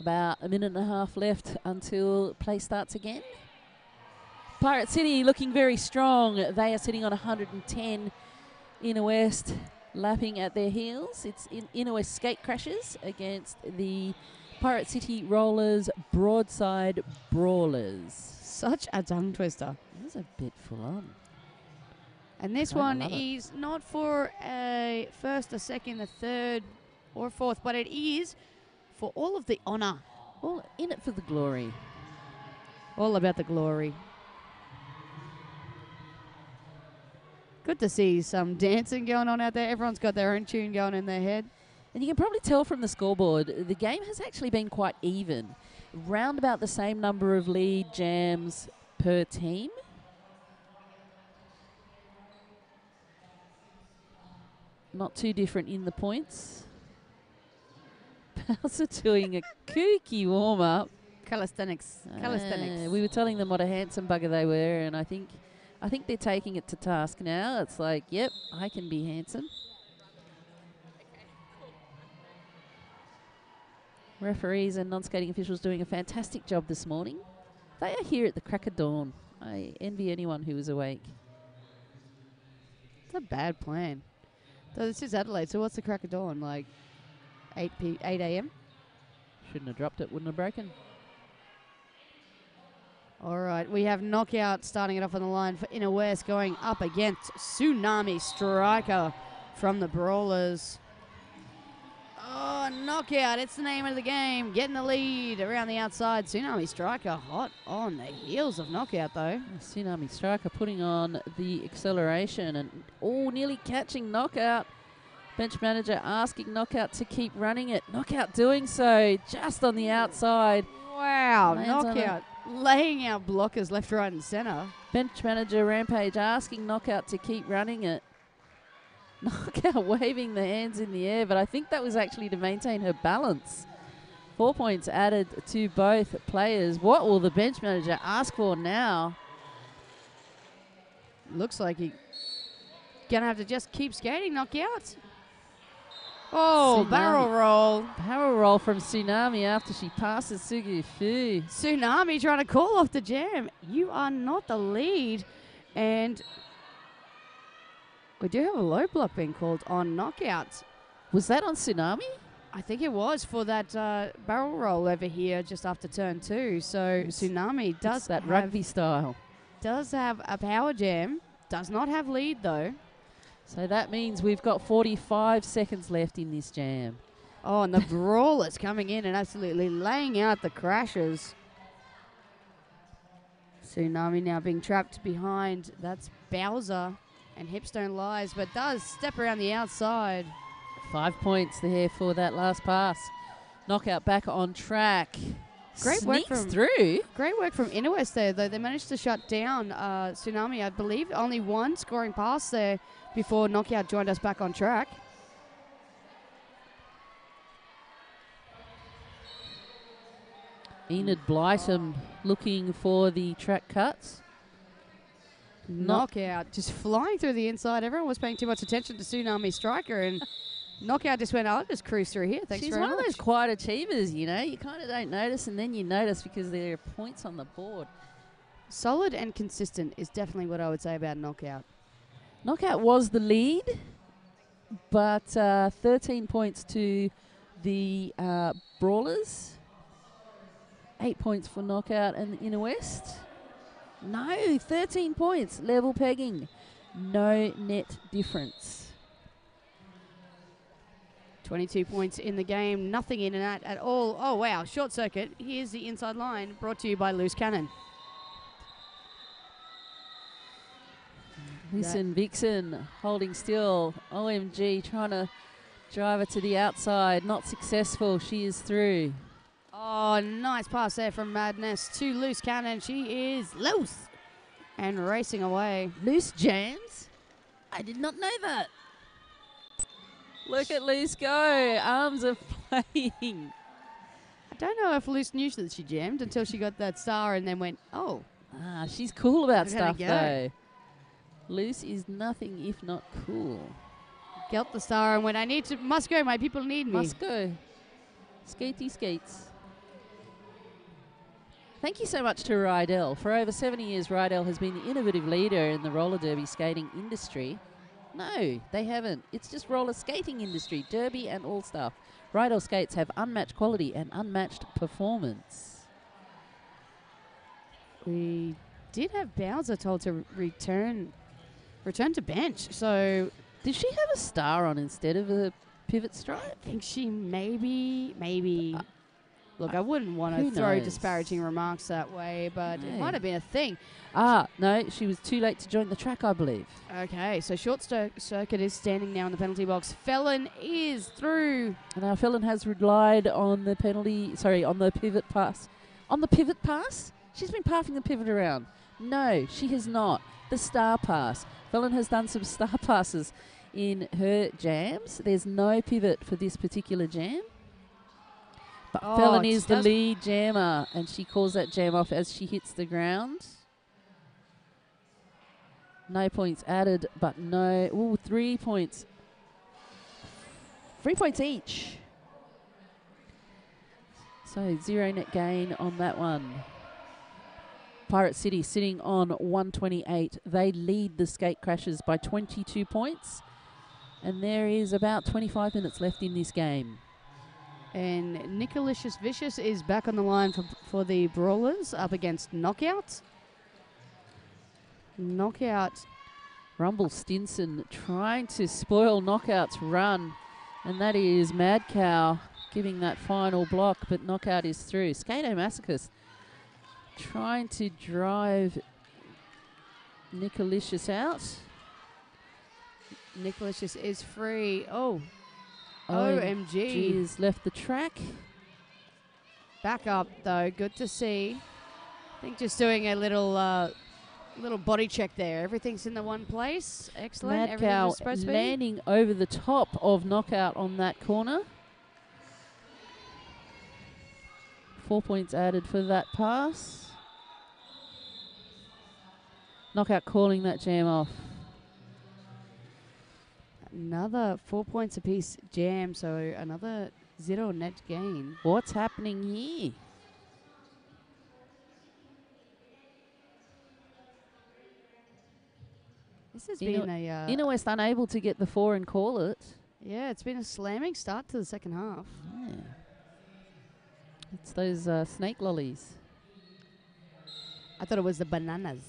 About a minute and a half left until play starts again. Pirate City looking very strong. They are sitting on 110. Inner West lapping at their heels. It's Inner West Skate Crashers against the Pirate City Rollers Broadside Brawlers. Such a tongue twister. It was a bit full on. And this one is not for a first, a second, a third, or fourth, but it is for all of the honour. All in it for the glory. All about the glory. Good to see some dancing going on out there. Everyone's got their own tune going in their head. And you can probably tell from the scoreboard, the game has actually been quite even. Round about the same number of lead jams per team. Not too different in the points. Bowser doing a kooky warm-up. Calisthenics. Calisthenics. We were telling them what a handsome bugger they were, and I think they're taking it to task now. It's like, yep, I can be handsome. Referees and non-skating officials doing a fantastic job this morning. They are here at the crack of dawn. I envy anyone who is awake. It's a bad plan. So this is Adelaide, so what's the crack of dawn? Like 8 a.m.? Shouldn't have dropped it, wouldn't have broken. All right, we have Knockout starting it off on the line for Inner West, going up against Tsunami Striker from the Brawlers. Oh, Knockout, it's the name of the game. Getting the lead around the outside. Tsunami Striker hot on the heels of Knockout, though. Tsunami Striker putting on the acceleration and nearly catching Knockout. Bench manager asking Knockout to keep running it. Knockout doing so just on the outside. Wow, Knockout laying out blockers left, right, and centre. Bench manager Rampage asking Knockout to keep running it. Knockout waving the hands in the air, but I think that was actually to maintain her balance. 4 points added to both players. What will the bench manager ask for now? Looks like he's going to have to just keep skating, Knockout. Oh, Tsunami. barrel roll. Barrel roll from Tsunami after she passes Sugu Fu. Tsunami trying to call off the jam. You are not the lead. And we do have a low block being called on Knockout. Was that on Tsunami? I think it was for that barrel roll over here just after turn 2. So Tsunami does that rugby style. Does have a power jam. Does not have lead though. So that means we've got 45 seconds left in this jam. Oh, and the Brawlers coming in and absolutely laying out the crashes. Tsunami now being trapped behind. That's Bowser. And hips don't lies, but does step around the outside. 5 points there for that last pass. Knockout back on track. Great work through. Great work from Inner West there, though. They managed to shut down Tsunami, I believe. Only one scoring pass there before Knockout joined us back on track. Enid Blyton looking for the track cuts. Knockout just flying through the inside. Everyone was paying too much attention to Tsunami Striker, and Knockout just went, I'll just cruise through here. Thanks She's very much. She's one of those quiet achievers, you know. You kind of don't notice, and then you notice because there are points on the board. Solid and consistent is definitely what I would say about Knockout. Knockout was the lead, but 13 points to the Brawlers. 8 points for Knockout and Inner West. No, 13 points. Level pegging. No net difference. 22 points in the game. Nothing in and out at all. Oh, wow. Short circuit. Here's the inside line brought to you by Loose Cannon. Listen, Vixen holding still. OMG trying to drive her to the outside. Not successful. She is through. Oh, nice pass there from Madness to Loose Cannon. She is loose and racing away. Loose jams? I did not know that. Look at Loose go. Arms are playing. I don't know if Loose knew that she jammed until she got that star and then went, oh. She's cool about stuff, though. Loose is nothing if not cool. Got the star and went, must go, my people need me. Must go. Skatey skates. Thank you so much to Rydell. For over 70 years, Rydell has been the innovative leader in the roller derby skating industry. No, they haven't. It's just roller skating industry, derby and all stuff. Rydell skates have unmatched quality and unmatched performance. We did have Bowser told to return to bench. So did she have a star on instead of a pivot stripe? I think she maybe. Look, I wouldn't want to throw disparaging remarks that way, but it might have been a thing. No, she was too late to join the track, I believe. Okay, so short circuit is standing now in the penalty box. Felon is through. And our Felon has relied on the on the pivot pass. On the pivot pass? She's been passing the pivot around. No, she has not. The star pass. Felon has done some star passes in her jams. There's no pivot for this particular jam. But Felon is the lead jammer, and she calls that jam off as she hits the ground. No points added, but no. Ooh, 3 points. 3 points each. So 0 net gain on that one. Pirate City sitting on 128. They lead the skate crashes by 22 points. And there is about 25 minutes left in this game. And Nicolicious Vicious is back on the line for the Brawlers up against Knockout. Knockout. Rumble Stinson trying to spoil Knockout's run. And that is Mad Cow giving that final block, but Knockout is through. Skato Masochist trying to drive Nicolicious out. Nicolicious is free. Oh. OMG. Has left the track. Back up, though. Good to see. I think just doing a little body check there. Everything's in the one place. Excellent. Mad Cow landing over the top of Knockout on that corner. 4 points added for that pass. Knockout calling that jam off. Another 4 points apiece jam, so another 0 net gain. What's happening here? This has been a... Inner West unable to get the 4 and call it. Yeah, it's been a slamming start to the second half. Yeah. It's those snake lollies. I thought it was the bananas.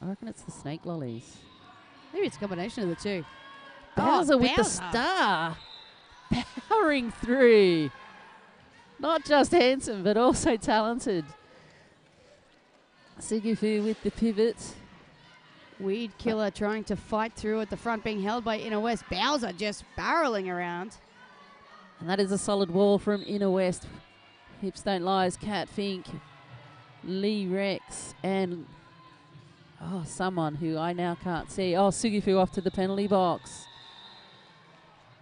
I reckon it's the snake lollies. Maybe it's a combination of the two. Bowser with the star. Powering through. Not just handsome, but also talented. Sugufu with the pivot. Weed Killer trying to fight through at the front, being held by Inner West. Bowser just barreling around. And that is a solid wall from Inner West. Hips Don't Lies, Cat Fink, Lee Rex, and someone who I now can't see. Sugufu off to the penalty box.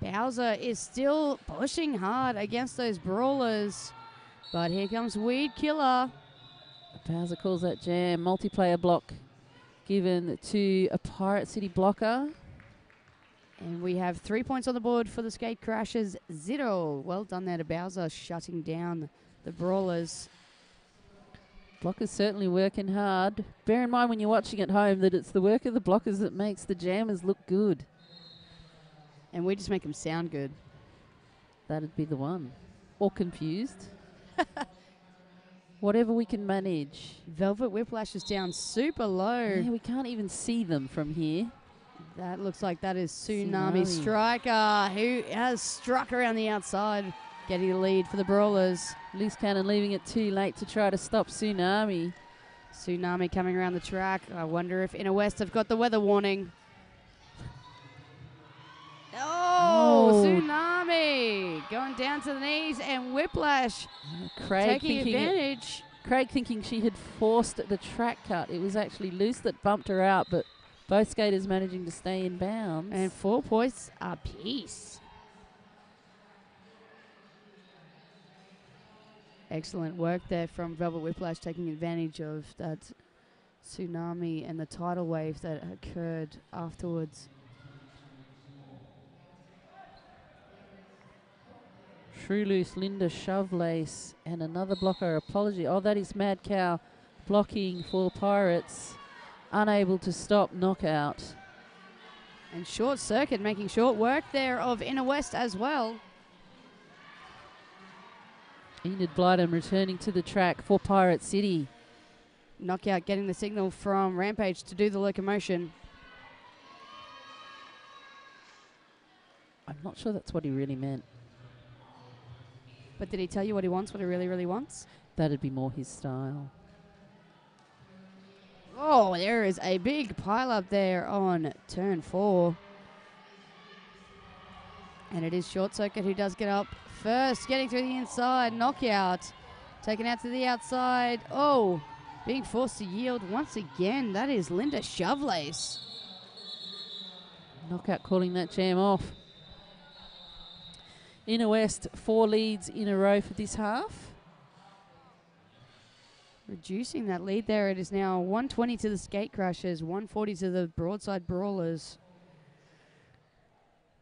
Bowser is still pushing hard against those Brawlers. But here comes Weed Killer. Bowser calls that jam. Multiplayer block given to a Pirate City blocker. And we have 3 points on the board for the skate crashes. 0. Well done there to Bowser, shutting down the Brawlers. Blockers certainly working hard. Bear in mind when you're watching at home that it's the work of the blockers that makes the jammers look good. And we just make them sound good. That'd be the one. Or confused. Whatever we can manage. Velvet Whiplash is down super low. Yeah, we can't even see them from here. That looks like that is Tsunami Striker, who has struck around the outside, getting the lead for the Brawlers. Loose cannon leaving it too late to try to stop Tsunami. Tsunami coming around the track. I wonder if Inner West have got the weather warning. Tsunami going down to the knees, and Whiplash taking advantage. Craig thinking she had forced the track cut. It was actually loose that bumped her out, but both skaters managing to stay in bounds. And 4 points apiece. Excellent work there from Velvet Whiplash, taking advantage of that tsunami and the tidal wave that occurred afterwards. True Loose, Linda Shovelace, and another blocker. Apology. Oh, that is Mad Cow blocking for Pirates. Unable to stop knockout. And Short Circuit making short work there of Inner West as well. Enid Blyden returning to the track for Pirate City. Knockout getting the signal from Rampage to do the locomotion. I'm not sure that's what he really meant. But did he tell you what he wants, what he really, really wants? That'd be more his style. Oh, there is a big pile up there on turn 4. And it is Short Circuit who does get up first, getting through the inside. Knockout, taken out to the outside. Oh, being forced to yield once again. That is Linda Shovelace. Knockout calling that jam off. Inner West, 4 leads in a row for this half. Reducing that lead there. It is now 120 to the Skate Crushers, 140 to the Broadside Brawlers.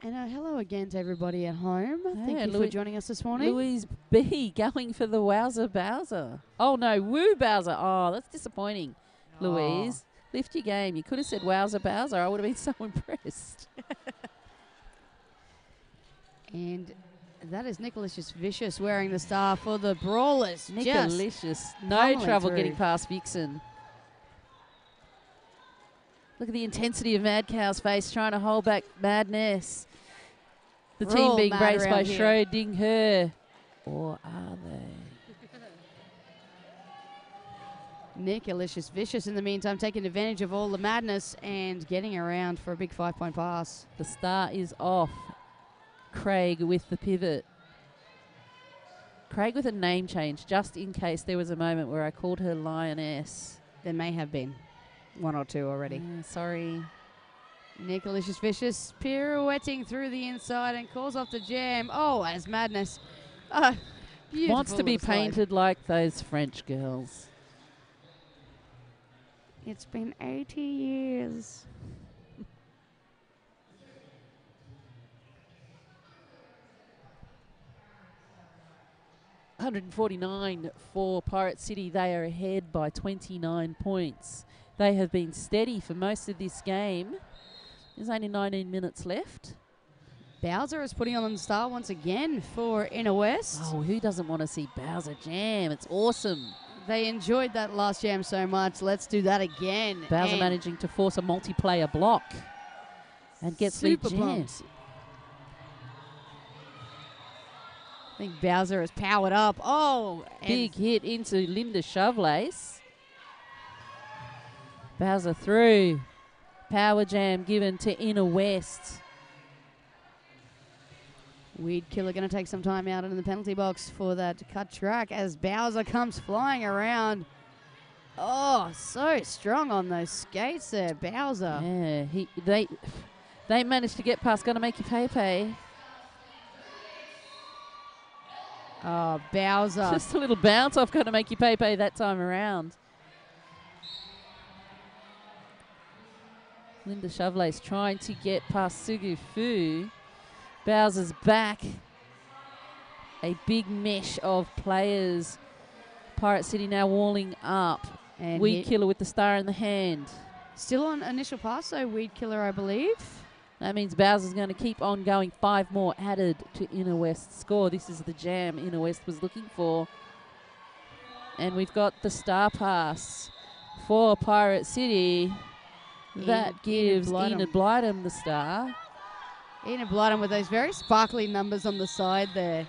And hello again to everybody at home. Thank you for joining us this morning. Louise B going for the Wowzer Bowser. Oh no, Woo Bowser. Oh, that's disappointing, Louise. Lift your game. You could have said Wowzer Bowser. I would have been so impressed. And that is Nicolicious Vicious wearing the star for the Brawlers. Nicolicious. No trouble getting past Vixen. Look at the intensity of Mad Cow's face trying to hold back Madness. The team being braced by Schroding her. Or are they? Nicolicious Vicious in the meantime taking advantage of all the madness and getting around for a big 5-point pass. The star is off. Craig with the pivot. Craig with a name change, just in case there was a moment where I called her Lioness. There may have been 1 or 2 already. Sorry. Nicolicious Vicious pirouetting through the inside and calls off the jam. Oh, as Madness. Wants to be painted like those French girls. It's been 80 years. $149 for Pirate City. They are ahead by 29 points. They have been steady for most of this game. There's only 19 minutes left. Bowser is putting on the star once again for Inner West. Oh, who doesn't want to see Bowser jam? It's awesome. They enjoyed that last jam so much. Let's do that again. Bowser managing to force a multiplayer block and gets the jam. I think Bowser is powered up. Oh, big hit into Linda Shovelace. Bowser through. Power jam given to Inner West. Weed Killer going to take some time out in the penalty box for that cut track as Bowser comes flying around. Oh, so strong on those skates there, Bowser. Yeah, they managed to get past. Gonna make you pay. Oh, Bowser. Just a little bounce off Gonna Make You Pay that time around. Linda Shovelace trying to get past Sugu Fu. Bowser's back. A big mesh of players. Pirate City now walling up. And Weed Killer with the star in the hand. Still on initial pass, so Weed Killer, I believe. That means Bowser's going to keep on going. 5 more added to Inner West's score. This is the jam Inner West was looking for. And we've got the star pass for Pirate City. That gives Enid Blyden the star. Enid Blyden with those very sparkly numbers on the side there.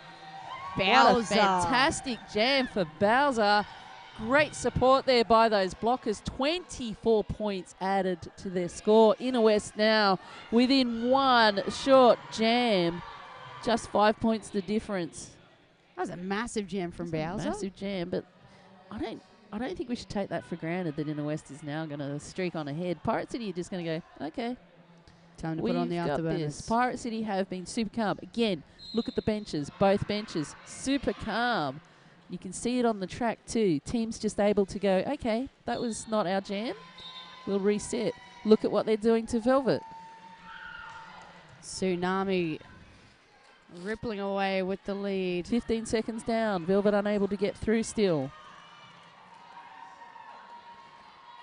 Bowser. What a fantastic jam for Bowser. Great support there by those blockers. 24 points added to their score. Inner West now within 1 short jam. Just 5 points the difference. That was a massive jam from Bowser. Massive jam, but I don't think we should take that for granted that Inner West is now going to streak on ahead. Pirate City are just going to go, okay. Time to put on the afterburners. Pirate City have been super calm. Again, look at the benches. Both benches super calm. You can see it on the track too. Teams just able to go, okay, that was not our jam. We'll reset. Look at what they're doing to Velvet. Tsunami rippling away with the lead. 15 seconds down. Velvet unable to get through still.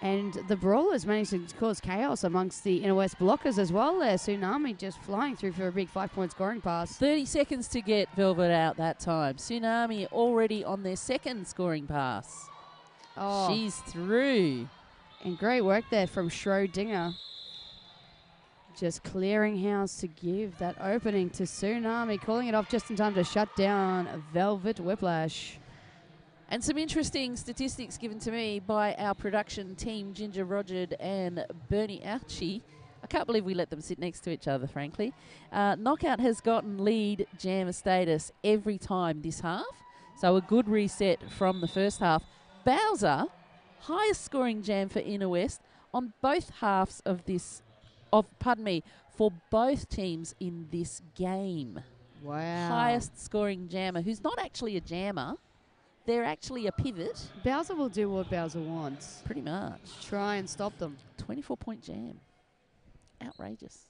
And the Brawlers managed to cause chaos amongst the Inner West blockers as well there. Tsunami just flying through for a big 5-point scoring pass. 30 seconds to get Velvet out that time. Tsunami already on their second scoring pass. Oh, She's through. and great work there from Schrodinger. Just clearing house to give that opening to Tsunami, calling it off just in time to shut down Velvet Whiplash. And some interesting statistics given to me by our production team, Ginger Rogered and Bernie Archie. I can't believe we let them sit next to each other, frankly. Knockout has gotten lead jammer status every time this half. So a good reset from the first half. Bowser, highest scoring jam for Inner West on both halves of this, for both teams in this game. Wow. Highest scoring jammer, who's not actually a jammer. They're actually a pivot. Bowser will do what Bowser wants. Pretty much. Try and stop them. 24-point jam. Outrageous.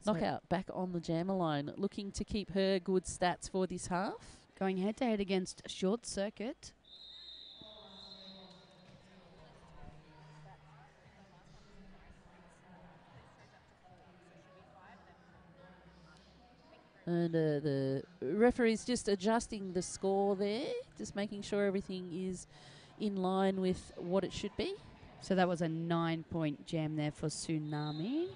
So Knockout back on the jammer line, looking to keep her good stats for this half. going head-to-head against Short Circuit. And the referee's just adjusting the score there, just making sure everything is in line with what it should be. So that was a 9-point jam there for Tsunami.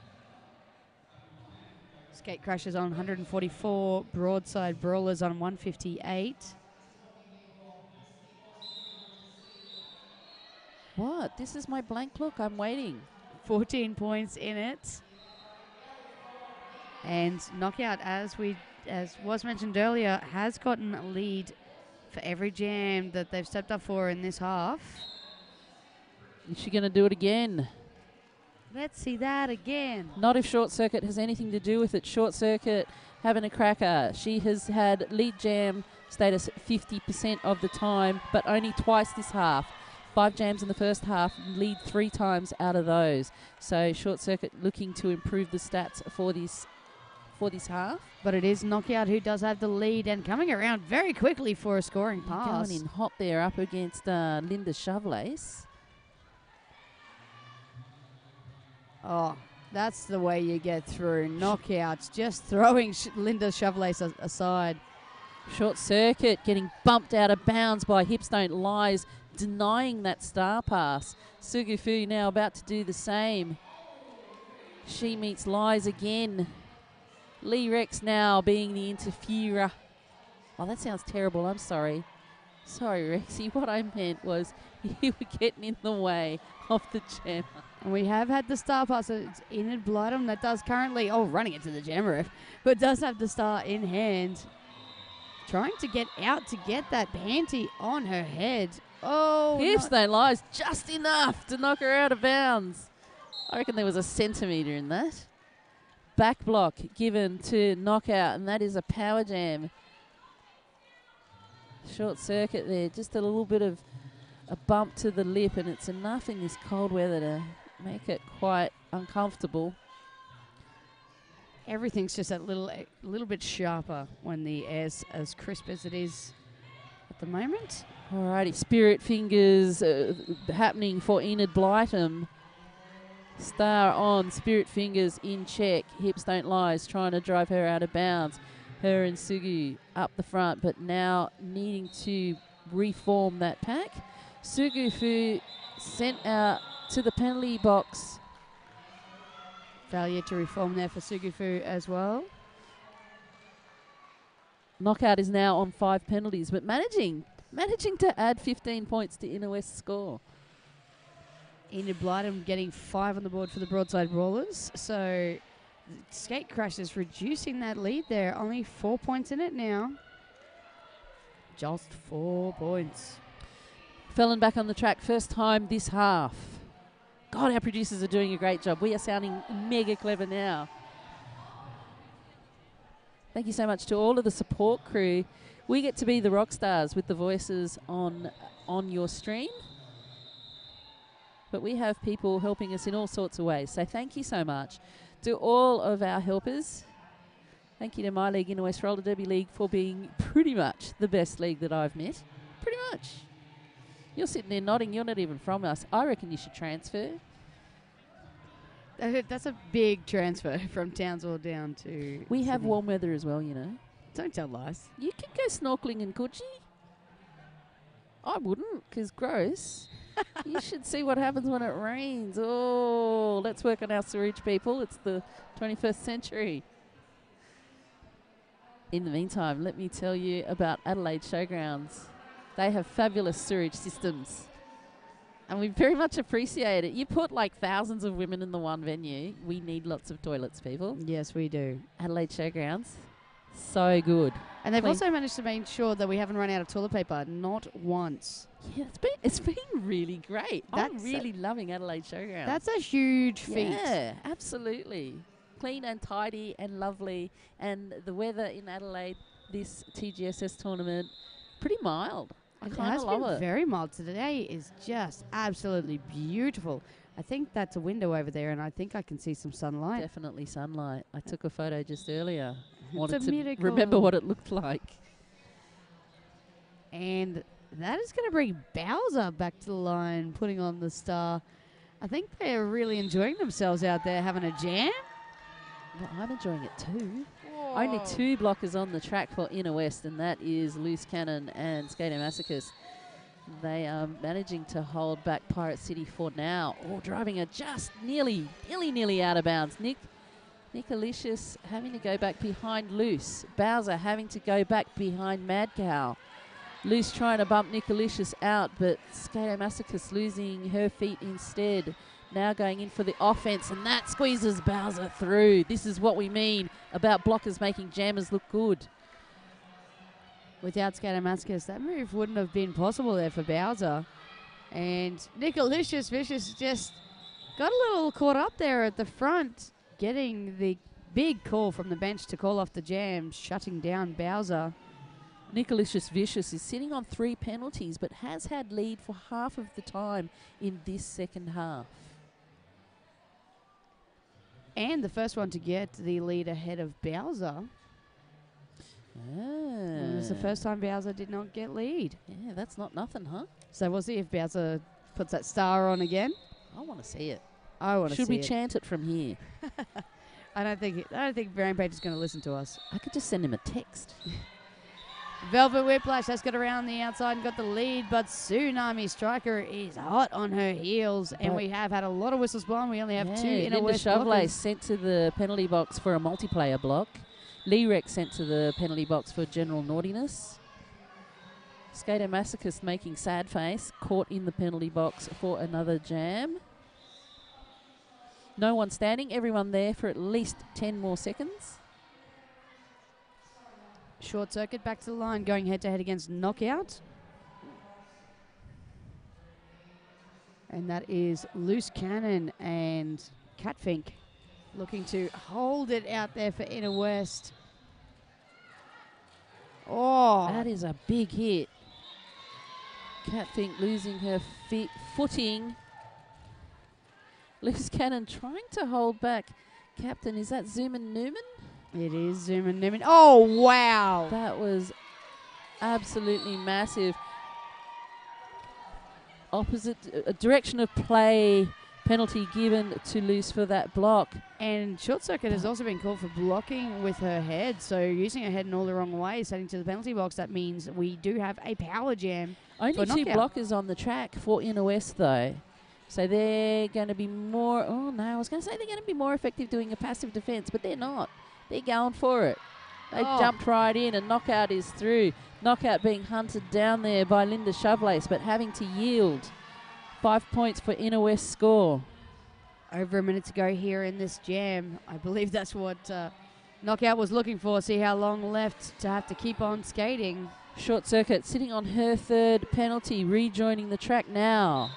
Skate Crashers on 144, Broadside Brawlers on 158. What? This is my blank look. I'm waiting. 14 points in it. And Knockout, as was mentioned earlier, has gotten a lead for every jam that they've stepped up for in this half. Is she going to do it again? Let's see that again. Not if Short Circuit has anything to do with it. Short Circuit having a cracker. She has had lead jam status 50% of the time, but only twice this half. 5 jams in the first half, lead 3 times out of those. So Short Circuit looking to improve the stats for this half. But it is Knockout who does have the lead and coming around very quickly for a scoring pass. Going in hot there up against Linda Shovelace. Oh, that's the way you get through. Knockouts, just throwing Linda Shovelace aside. Short Circuit getting bumped out of bounds by Hips Don't Lies, denying that star pass. Sugufu now about to do the same. She meets Lies again. Lee Rex now being the interferer. Oh, that sounds terrible. I'm sorry. Sorry, Rexy. What I meant was you were getting in the way of the jammer. And we have had the star pass. It's Enid Blightum that does currently, running it to the jammer ref, but does have the star in hand. Trying to get out to get that panty on her head. Oh, Hips Don't Lies just enough to knock her out of bounds. I reckon there was a centimetre in that. Back block given to Knockout, and that is a power jam. Short Circuit there, just a little bit of a bump to the lip, and it's enough in this cold weather to make it quite uncomfortable. Everything's just a little bit sharper when the air's as crisp as it is at the moment. Alrighty, Spirit Fingers happening for Enid Blightum. Star on, Spirit Fingers in check. Hips Don't Lies trying to drive her out of bounds. Her and Sugu up the front, but now needing to reform that pack. Sugufu sent out to the penalty box. Failure to reform there for Sugufu as well. Knockout is now on 5 penalties, but managing to add 15 points to Inner West's score. Enid Blightum getting 5 on the board for the Broadside Brawlers. So Skate Crashers reducing that lead there. Only 4 points in it now. Just 4 points. Fellon back on the track, first time this half. God, our producers are doing a great job. We are sounding mega clever now. Thank you so much to all of the support crew. We get to be the rock stars with the voices on your stream. But we have people helping us in all sorts of ways. So thank you so much to all of our helpers. Thank you to my league, Inner West Roller Derby League, for being pretty much the best league that I've met. Pretty much. You're sitting there nodding. You're not even from us. I reckon you should transfer. That's a big transfer from Townsville down to We have Sydney. warm weather as well, you know. Don't tell lies. You can go snorkeling in Coogee. I wouldn't, because gross. You should see what happens when it rains. Oh, let's work on our sewage, people. It's the 21st century. In the meantime, let me tell you about Adelaide Showgrounds. They have fabulous sewage systems, and we very much appreciate it. You put like thousands of women in the one venue. We need lots of toilets, people. Yes, we do. Adelaide Showgrounds, so good. And they've Clean. also managed to make sure that we haven't run out of toilet paper, not once. Yeah, it's been really great. I'm That's really loving Adelaide Showgrounds. That's a huge feat. Yeah, absolutely. Clean and tidy and lovely. And the weather in Adelaide, this TGSS tournament, pretty mild. I It kind has of been love it. very mild. Today is just absolutely beautiful. I think that's a window over there, and I think I can see some sunlight. Definitely sunlight. I took a photo just earlier. It's Wanted a to miracle. remember what it looked like. And that is going to bring Bowser back to the line, putting on the star. I think they're really enjoying themselves out there, having a jam. Well, I'm enjoying it too. Only 2 blockers on the track for Inner West, and that is Loose Cannon and Skater Masochist. They are managing to hold back Pirate City for now. Oh, driving it just nearly out of bounds. Nicolicious having to go back behind Loose. Bowser having to go back behind Mad Cow. Loose trying to bump Nicolicious out, but Skater Masochist losing her feet instead. Now going in for the offense, and that squeezes Bowser through. This is what we mean about blockers making jammers look good. Without Skater Masochist, that move wouldn't have been possible there for Bowser. And Nicolicious Vicious just got a little caught up there at the front, getting the big call from the bench to call off the jam, shutting down Bowser. Nicolicious Vicious is sitting on 3 penalties, but has had lead for half of the time in this second half. And the first one to get the lead ahead of Bowser. It was the first time Bowser did not get lead. Yeah, that's not nothing, huh? So we'll see if Bowser puts that star on again. I want to see it. I want to see it. Should we chant it from here? I don't think Rampage is going to listen to us. I could just send him a text. Velvet Whiplash has got around the outside and got the lead, but Tsunami Striker is hot on her heels, and we have had a lot of whistles blown. We only have 2 Inner Linda West Chauvelet blockers. sent to the penalty box for a multiplayer block. Lee Rex sent to the penalty box for general naughtiness. Skater Masochist making sad face, caught in the penalty box for another jam. No one standing, everyone there for at least 10 more seconds. Short Circuit back to the line, going head-to-head against Knockout. And that is Loose Cannon and Catfink looking to hold it out there for Inner West. Oh, That is a big hit. Catfink losing her footing. Loose Cannon trying to hold back. Captain, is that Zuman Newman? it is Zoom and Newman. Oh, wow. That was absolutely massive. Opposite direction of play penalty given to Loose for that block. And Short Circuit has also been called for blocking with her head. So using her head in all the wrong ways, heading to the penalty box, that means we do have a power jam. Only for 2 Knockout. blockers on the track for Inner West though. So they're going to be more, I was going to say they're going to be more effective doing a passive defence, but they're not. They're going for it. They jumped right in, and Knockout is through. Knockout being hunted down there by Linda Shovelace, but having to yield. 5 points for Inner West score. Over a minute to go here in this jam. I believe that's what Knockout was looking for. See how long left to have to keep on skating. Short Circuit sitting on her 3rd penalty, rejoining the track now.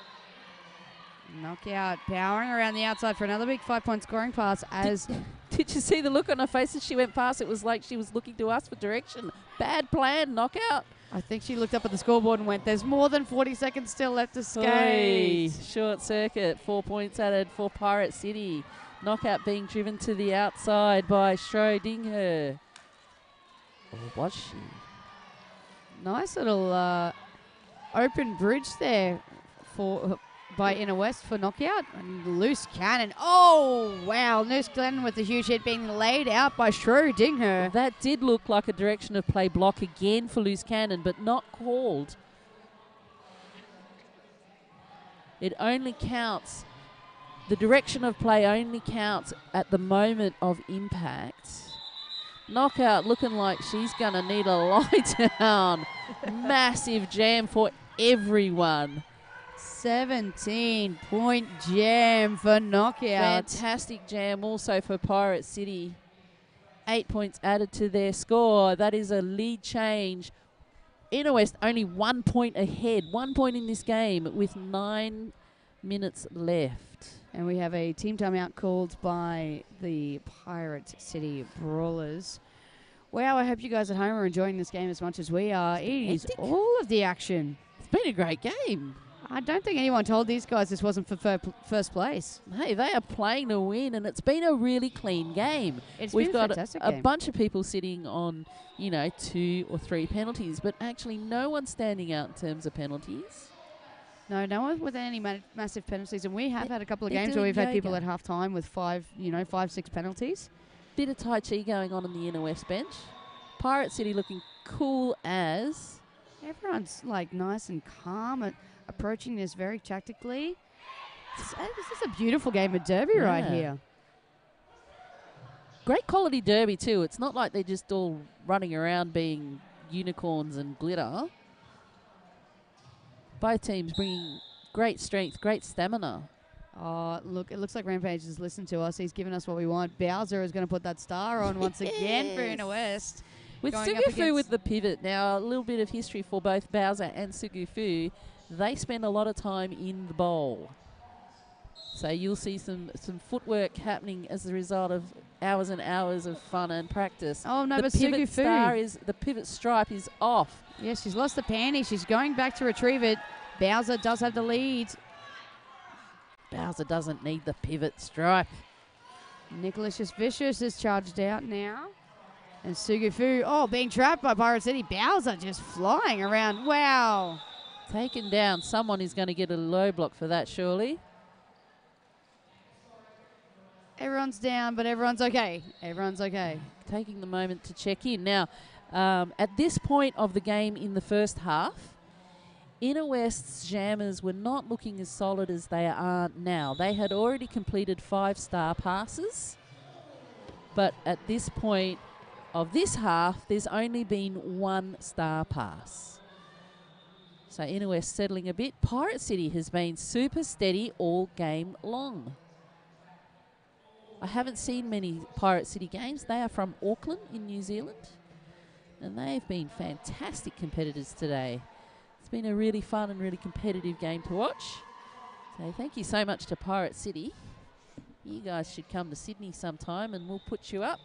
Knockout powering around the outside for another big 5-point scoring pass as Did you see the look on her face as she went past? It was like she was looking to us for direction. Bad plan, Knockout. I think she looked up at the scoreboard and went, there's more than 40 seconds still left to skate. Hey, Short Circuit, 4 points added for Pirate City. Knockout being driven to the outside by Schrodinger. Or was she? Nice little open bridge there for by Inner West for knockout. And loose cannon. Oh, wow. Loose cannon with the huge hit being laid out by Schrodinger. That did look like a direction of play block again for loose cannon, but not called. It only counts. The direction of play only counts at the moment of impact. Knockout looking like she's going to need a lie down. Massive jam for everyone. 17-point jam for knockout. Fantastic jam also for Pirate City. 8 points added to their score. That is a lead change. Inner West only 1 point ahead. 1 point in this game with 9 minutes left. And we have a team timeout called by the Pirate City Brawlers. Wow, I hope you guys at home are enjoying this game as much as we are. It is all of the action. It's been a great game. I don't think anyone told these guys this wasn't for first place. Hey, they are playing to win, and it's been a really clean game. We've got a bunch of people sitting on, 2 or 3 penalties, but actually no one standing out in terms of penalties. No one with any massive penalties, and we have had a couple of games where we've had people at half time with 5, 6 penalties. Bit of Tai Chi going on in the Inner West bench. Pirate City looking cool as. Everyone's nice and calm and approaching this very tactically. This is a beautiful game of derby right here. Great quality derby too. It's not like they're just all running around being unicorns and glitter. Both teams bringing great strength, great stamina. Oh, look, it looks like Rampage has listened to us. He's given us what we want. Bowser is going to put that star on once again for Inner West. With Sugufu with the pivot. Now, a little bit of history for both Bowser and Sugufu. They spend a lot of time in the bowl. So you'll see some footwork happening as a result of hours and hours of fun and practice. Oh, no, the but Sugufu. The pivot stripe is off. Yes, she's lost the panty. She's going back to retrieve it. Bowser does have the lead. Bowser doesn't need the pivot stripe. Nicholas Vicious is charged out now. And Sugufu, being trapped by Pirate City. Bowser just flying around. Wow. Taken down. Someone is going to get a low block for that, surely. Everyone's down, but everyone's okay. Everyone's okay. Taking the moment to check in. Now, at this point of the game in the first half, Inner West's jammers were not looking as solid as they are now. They had already completed 5 star passes, but at this point of this half, there's only been 1 star pass. So Inner West settling a bit. Pirate City has been super steady all game long. I haven't seen many Pirate City games. They are from Auckland in New Zealand, and they've been fantastic competitors today. It's been a really fun and really competitive game to watch. So thank you so much to Pirate City. You guys should come to Sydney sometime and we'll put you up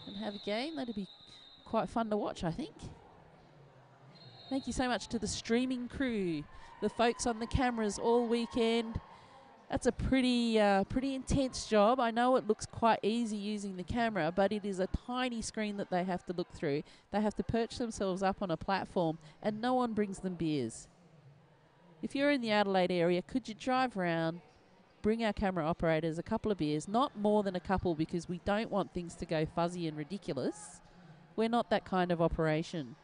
and have a game. That'd be quite fun to watch, I think. Thank you so much to the streaming crew, the folks on the cameras all weekend. That's a pretty intense job. I know it looks quite easy using the camera, but it is a tiny screen that they have to look through. They have to perch themselves up on a platform, and no one brings them beers. If you're in the Adelaide area, could you drive around, bring our camera operators a couple of beers, not more than a couple, because we don't want things to go fuzzy and ridiculous. We're not that kind of operation.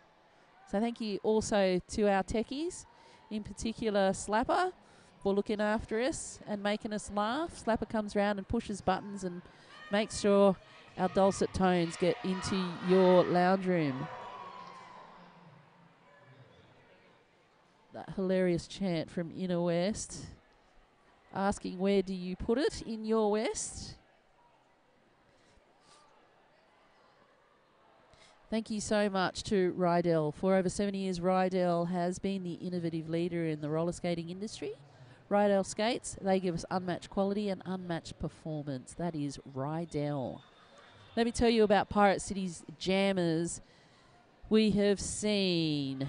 So thank you also to our techies, in particular Slapper, for looking after us and making us laugh. Slapper comes around and pushes buttons and makes sure our dulcet tones get into your lounge room. That hilarious chant from Inner West, asking where do you put it in your West? Thank you so much to Rydell. For over 7 years, Rydell has been the innovative leader in the roller skating industry. Rydell skates, they give us unmatched quality and unmatched performance. That is Rydell. Let me tell you about Pirate City's jammers. We have seen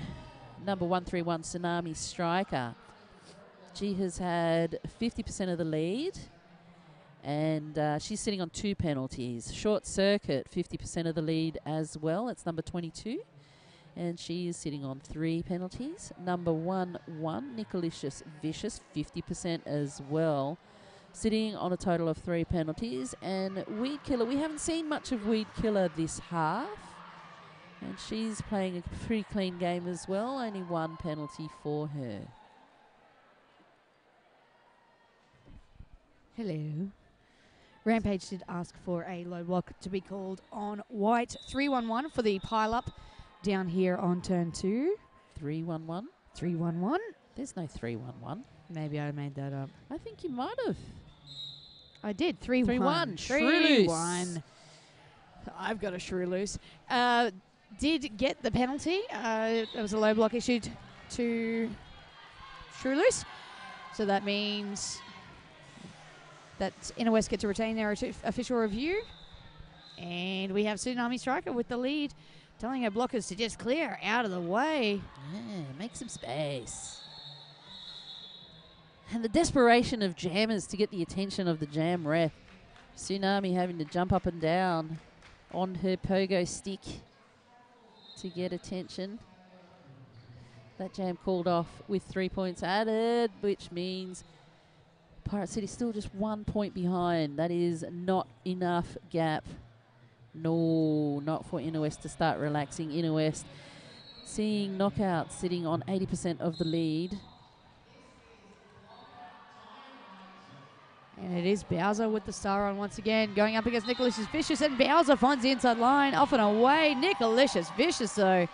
number 131 Tsunami Striker. She has had 50% of the lead, And she's sitting on 2 penalties. Short Circuit, 50% of the lead as well. It's number 22. And she is sitting on 3 penalties. Number 1, Nicolicious Vicious, 50% as well. Sitting on a total of 3 penalties. And Weed Killer, we haven't seen much of Weed Killer this half. And she's playing a pretty clean game as well. Only 1 penalty for her. Hello. Rampage did ask for a low block to be called on white. 3-1-1 for the pile-up down here on turn 2. 3-1-1? 3-1-1. There's no 3-1-1. Maybe I made that up. I think you might have. I did. 3-1. 3-1. I've got a shrew loose. Did get the penalty. There was a low block issued to shrew loose. So that means that Inner West get to retain their official review. And we have Tsunami Striker with the lead, telling her blockers to just clear out of the way. Yeah, make some space. And the desperation of jammers to get the attention of the jam ref. Tsunami having to jump up and down on her pogo stick to get attention. That jam called off with 3 points added, which means Pirate City still just 1 point behind. That is not enough gap. No, not for Inner West to start relaxing. Inner West seeing Knockout sitting on 80% of the lead. And it is Bowser with the star on once again, going up against Nicolicious Vicious, and Bowser finds the inside line, off and away. Nicolicious Vicious, though,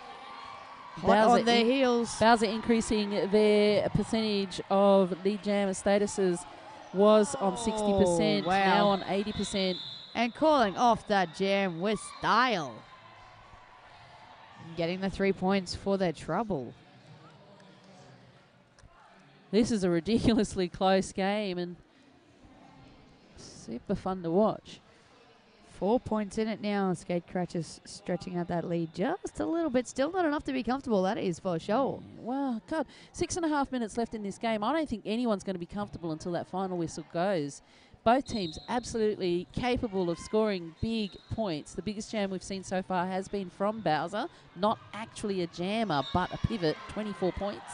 hot on their heels. Bowser increasing their percentage of lead jammer statuses, was on 60%, wow. now on 80%. And calling off that jam with style. Getting the 3 points for their trouble. This is a ridiculously close game and super fun to watch. 4 points in it now. Skatecratchers stretching out that lead just a little bit. Still not enough to be comfortable, that is for sure. Wow, God. 6.5 minutes left in this game. I don't think anyone's going to be comfortable until that final whistle goes. Both teams absolutely capable of scoring big points. The biggest jam we've seen so far has been from Bowser. Not actually a jammer, but a pivot, 24 points.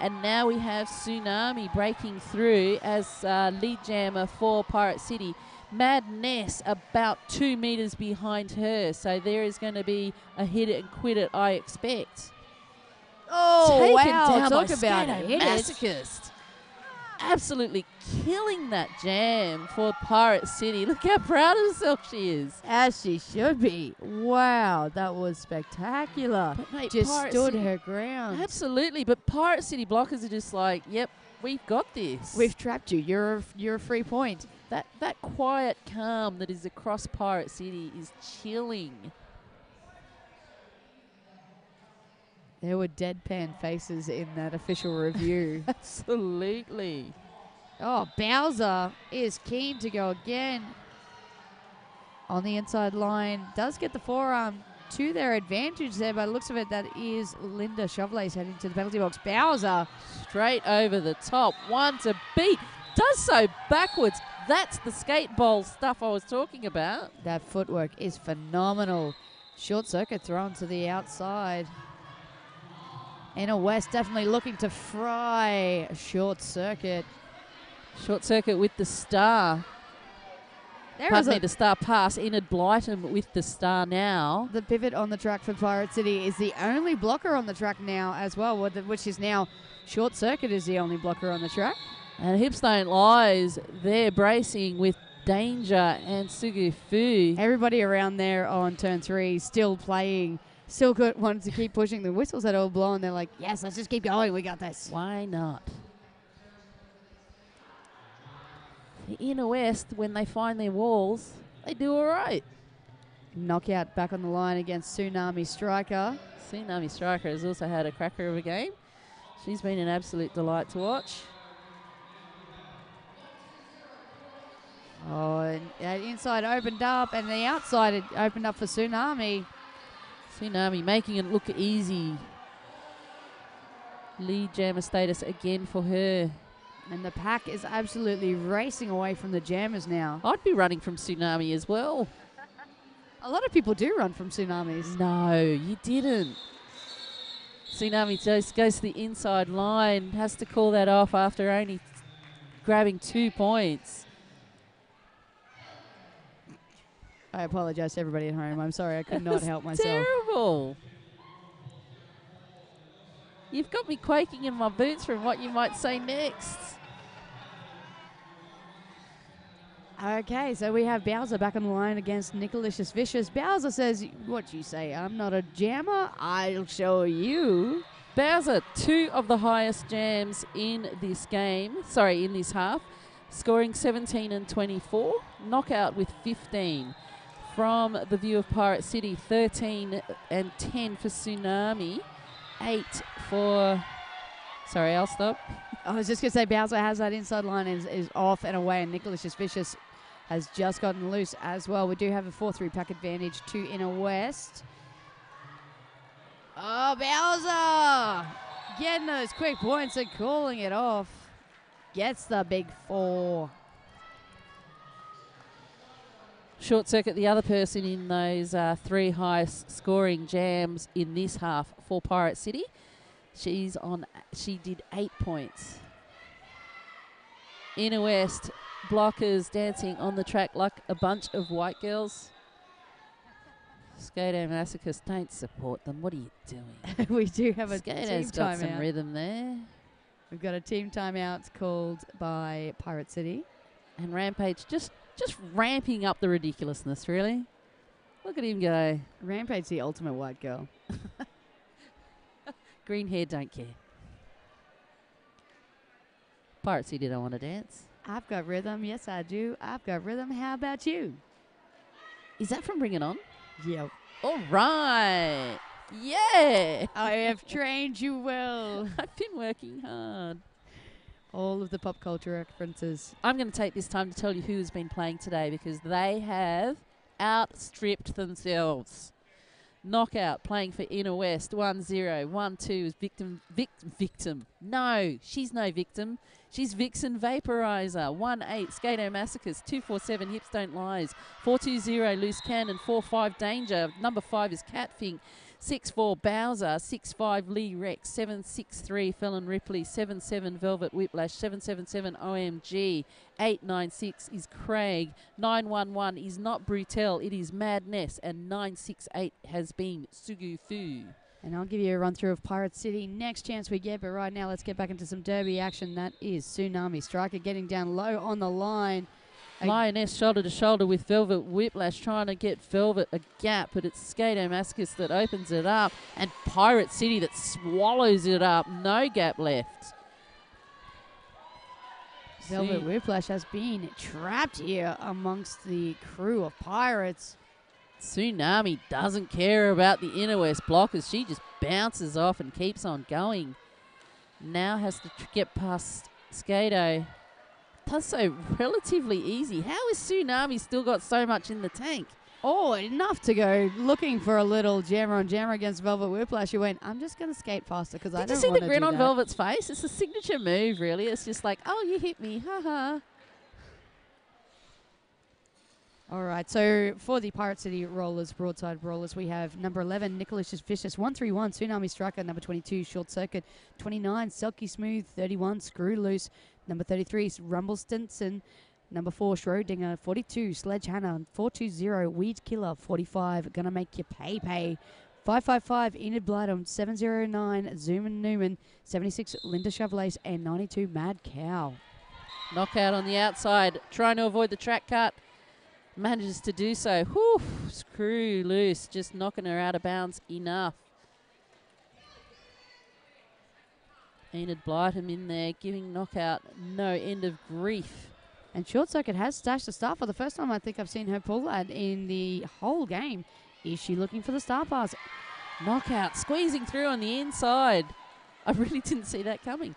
And now we have Tsunami breaking through as lead jammer for Pirate City. Madness about 2 meters behind her. So there is going to be a hit it and quit it, I expect. Oh, Taken wow. down Talk by about Skato hit it. Masochist. Absolutely killing that jam for Pirate City. Look how proud of herself she is. As she should be. Wow, that was spectacular. But mate, just Pirate stood City, her ground. Absolutely, but Pirate City blockers are just like, yep, we've got this. We've trapped you. You're a free point. That quiet calm that is across Pirate City is chilling. There were deadpan faces in that official review. Absolutely. Oh, Bowser is keen to go again. On the inside line. Does get the forearm to their advantage there. By the looks of it, that is Linda Chevrolet's heading to the penalty box. Bowser. Straight over the top. One to beat. Does so backwards. That's the skate bowl stuff I was talking about. That footwork is phenomenal. Short circuit thrown to the outside. Inner West definitely looking to fry Short Circuit. Short Circuit with the star. Pardon me, the star pass. Enid Blighton with the star now. The pivot on the track for Pirate City is the only blocker on the track now as well, which is now Short Circuit is the only blocker on the track. And Hips Don't Lies, they're bracing with Danger and Sugu Fu. Everybody around there on turn 3 still playing. Still wanted to keep pushing. The whistles had all blown. They're like, yes, let's just keep going. We got this. Why not? The Inner West, when they find their walls, they do all right. Knockout back on the line against Tsunami Striker. Tsunami Striker has also had a cracker of a game. She's been an absolute delight to watch. Oh, and that inside opened up, and the outside had opened up for Tsunami. Tsunami making it look easy. Lead jammer status again for her. And the pack is absolutely racing away from the Jammers now. I'd be running from Tsunami as well. A lot of people do run from Tsunamis. No, you didn't. Tsunami just goes to the inside line, has to call that off after only grabbing 2 points. I apologize to everybody at home. I'm sorry, I could not help myself. Terrible. You've got me quaking in my boots from what you might say next. Okay, so we have Bowser back on the line against Nicolicious Vicious. Bowser says, what you say, I'm not a jammer? I'll show you. Bowser, 2 of the highest jams in this game, in this half, scoring 17 and 24, knockout with 15. From the view of Pirate City, 13 and 10 for Tsunami, 8 for... Sorry, I'll stop. I was just going to say Bowser has that inside line and is off and away, and Nicolicious Vicious has just gotten loose as well. We do have a 4-3 pack advantage to Inner West. Oh, Bowser! Getting those quick points and calling it off. Gets the big 4. Short circuit, the other person in those 3 highest scoring jams in this half for Pirate City. She did 8 points. Inner West, blockers dancing on the track like a bunch of white girls. Skato Masochists, don't support them. What are you doing? We do have a Skato's team got some timeout. rhythm there. We've got a team timeout called by Pirate City. And Rampage just ramping up the ridiculousness, really. Look at him go. Rampage, the ultimate white girl. Green hair, don't care. Pirate City don't want to dance. I've got rhythm. Yes, I do. I've got rhythm. How about you? Is that from Bring It On? Yep. All right. Yeah. I have trained you well. I've been working hard. All of the pop culture references. I'm going to take this time to tell you who has been playing today because they have outstripped themselves. Knockout playing for Inner West, 1-0. 1-2 is victim. No, she's no victim. She's Vixen Vaporizer. 1-8 Skato Masochist. 2-4-7 Hips Don't Lies. 4-2-0 Loose Cannon. 4-5 Danger. Number 5 is Catfink. 6-4 Bowser. 6-5 Lee Rex. 7-6-3 Felon Ripley. 7-7 Velvet Whiplash. 7-7-7 OMG. 8-9-6 is Craig. 9-1-1 is not Brutel. It is Madness. And 9-6-8 has been Sugu Fu. And I'll give you a run through of Pirate City next chance we get. But right now, let's get back into some derby action. That is Tsunami Striker getting down low on the line. Lioness shoulder to shoulder with Velvet Whiplash trying to get Velvet a gap, but it's Skato Masochist that opens it up and Pirate City that swallows it up. No gap left. Velvet Whiplash has been trapped here amongst the crew of Pirates. Tsunami doesn't care about the Inner West blockers. She just bounces off and keeps on going. Now has to get past Skato. Does so relatively easy. How has Tsunami still got so much in the tank? Oh, enough to go looking for a little jammer on jammer against Velvet Whiplash. He went, I'm just going to skate faster because I don't want to do that. Did you see the grin on Velvet's face? It's a signature move, really. It's just like, oh, you hit me. Ha-ha. All right, so for the Pirate City Rollers, Broadside Rollers, we have number 11, Nicolicious Vicious, 131, Tsunami Striker, number 22, Short Circuit, 29, Selkie Smooth, 31, Screw Loose, number 33, Rumble Stinson, number 4, Schrodinger, 42, Sledgehammer, 420, Weed Killer, 45, Gonna Make You Pay, 555, Enid Bloodham, 709, Zoom and Newman, 76, Linda Chevrolet, and 92, Mad Cow. Knockout on the outside, trying to avoid the track cut. Manages to do so. Whew, Screw Loose, just knocking her out of bounds enough. Enid Blytham in there, giving Knockout no end of grief. And Short Circuit has stashed the star for the first time I think I've seen her pull that in the whole game. Is she looking for the star pass? Knockout squeezing through on the inside. I really didn't see that coming.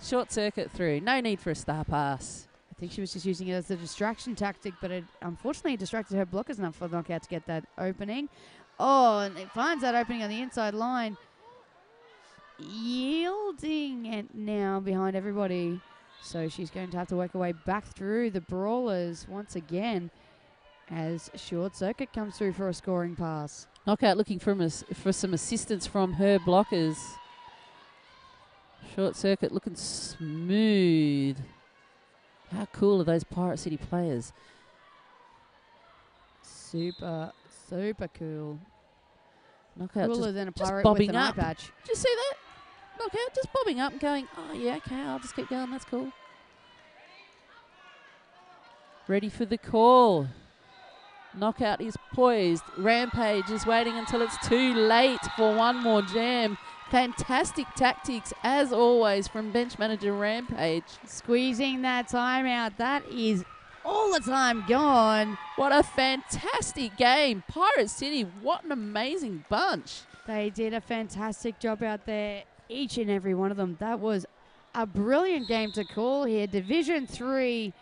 Short Circuit through. No need for a star pass. I think she was just using it as a distraction tactic, but it unfortunately distracted her blockers enough for Knockout to get that opening. Oh, and it finds that opening on the inside line. Yielding it now behind everybody. So she's going to have to work her way back through the brawlers once again as Short Circuit comes through for a scoring pass. Knockout looking for some assistance from her blockers. Short Circuit looking smooth. How cool are those Pirate City players? Super, super cool. Knockout Cooler just, than a just pirate bobbing with an eye up. patch. Did you see that? Knockout just bobbing up and going, oh yeah, okay, I'll just keep going, that's cool. Ready for the call. Knockout is poised. Rampage is waiting until it's too late for one more jam. Fantastic tactics, as always, from bench manager Rampage. Squeezing that time out. That is all the time gone. What a fantastic game. Pirate City, what an amazing bunch. They did a fantastic job out there, each and every one of them. That was a brilliant game to call here. Division 3,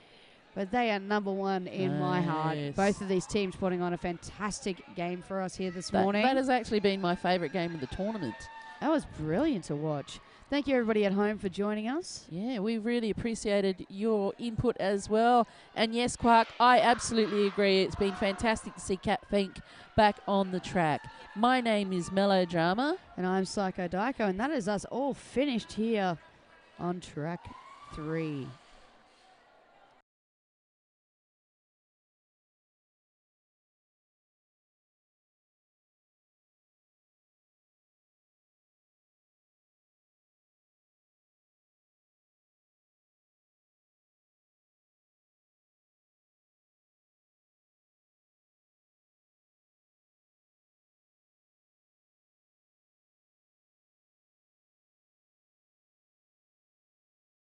but they are number 1 in my heart. Both of these teams putting on a fantastic game for us here this morning. That has actually been my favourite game of the tournament. That was brilliant to watch. Thank you, everybody at home, for joining us. Yeah, we really appreciated your input as well. And yes, Quark, I absolutely agree. It's been fantastic to see Cat Fink back on the track. My name is Melodrama. And I'm Psycho Dyko, and that is us all finished here on track 3.